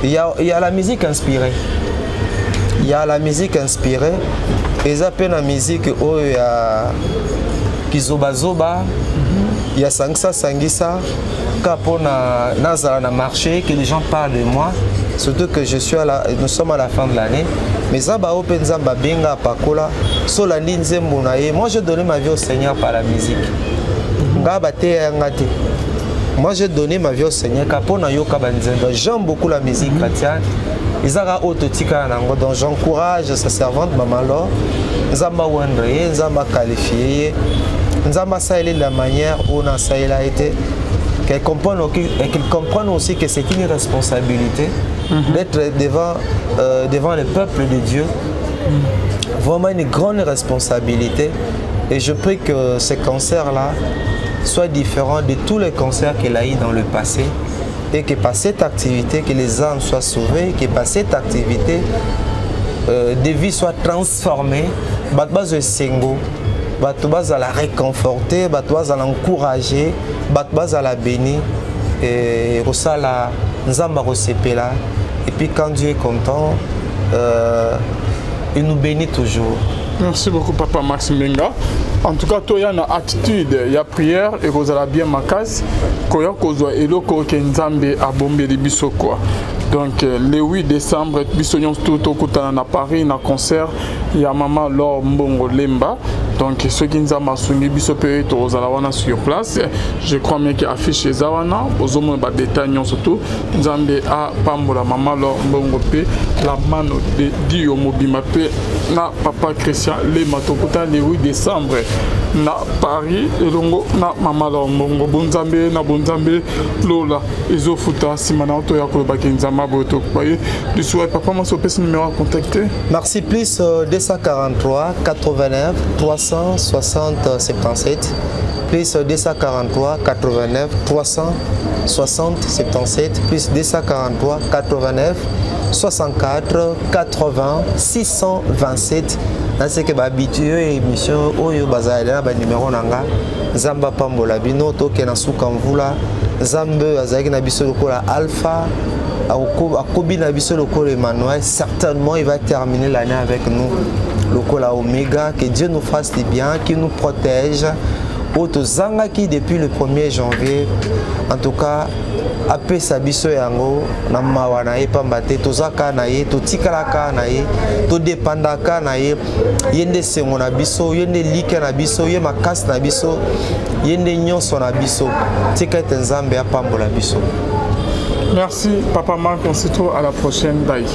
il y a la musique inspirée. Il y a la musique inspirée. Et ça peut la musique où il y a Kizoba Zoba, il y a Sangsa Sangisa, Kapo na marché, que les gens parlent de moi. Surtout que nous sommes à la fin de l'année. Mais ça va open zamba benga pakola, solandi nzembo na ye. Moi j'ai donné ma vie au Seigneur par la musique. Moi j'ai donné ma vie au Seigneur kapona yoka banzembo. J'aime beaucoup la musique chrétienne. Izara autotika nango, donc j'encourage sa servante maman Laure. Nzamba wandre, nzamba qualifié. Nzamba saïli de la manière où on a saïli a été. Qu'elle comprenne aussi que c'est une responsabilité d'être devant le peuple de Dieu. Vraiment une grande responsabilité. Et je prie que ce cancer-là soit différent de tous les cancers qu'elle a eu dans le passé. Et que par cette activité, que les âmes soient sauvées, que par cette activité, des vies soient transformées. Batbaz de Sengo. Batbaz à la réconforter, Batbaz à l'encourager, Batbaz à la bénir, et Rosala Nzamba Rosepela. Et puis quand Dieu est content, il nous bénit toujours. Merci beaucoup Papa Max Menga. En tout cas, toi, il y a une attitude, il y a prière et vous allez bien ma case. Quand il y a kozwa eloko ke Nzambe a bombé les biso quoi. Donc le 8 décembre, bisognon tout au kutana na Paris na concert, il y a maman Laure Mbongo Lemba. Donc ceux qui nous ont soumis biso pe to ozalawana sur place. Je crois même qu'il affiche les awana, ozomo ba détail surtout. Nzambe a pambola maman Laure Mbongo pe la mano de Dio Mobima pe na papa Christian le matokuta le 8 décembre na Paris et longo na maman Laure Mbongo bonzambe na bonzambe lola ezofuta simana auto ya koloba kenzama boto kwaye du soir papa moi so pese numéro à contacter. Merci plus 243 89 360 77 plus 243 89 360 77 plus 243 89 64 80 627. Dans ce que habitué émission oyo bazala ba numéro nanga Zamba pambola bino to ke na suka mvula Zambe azaki na biso lokola Alpha akobi na biso lokola Emmanuel. Certainement il va terminer l'année avec nous lokola Omega. Que Dieu nous fasse du bien, qu'il nous protège. Auto zangaki depuis le 1er janvier. En tout cas après sabiso yango na mawana e pambate tozaka na ye to tikalaka na ye to dépendaka na ye yende sengo na biso yende like na biso ye makasi na biso yende nyonso na biso tika Nzambe apambola biso. Merci Papa Marc, on se retrouve à la prochaine. Bye.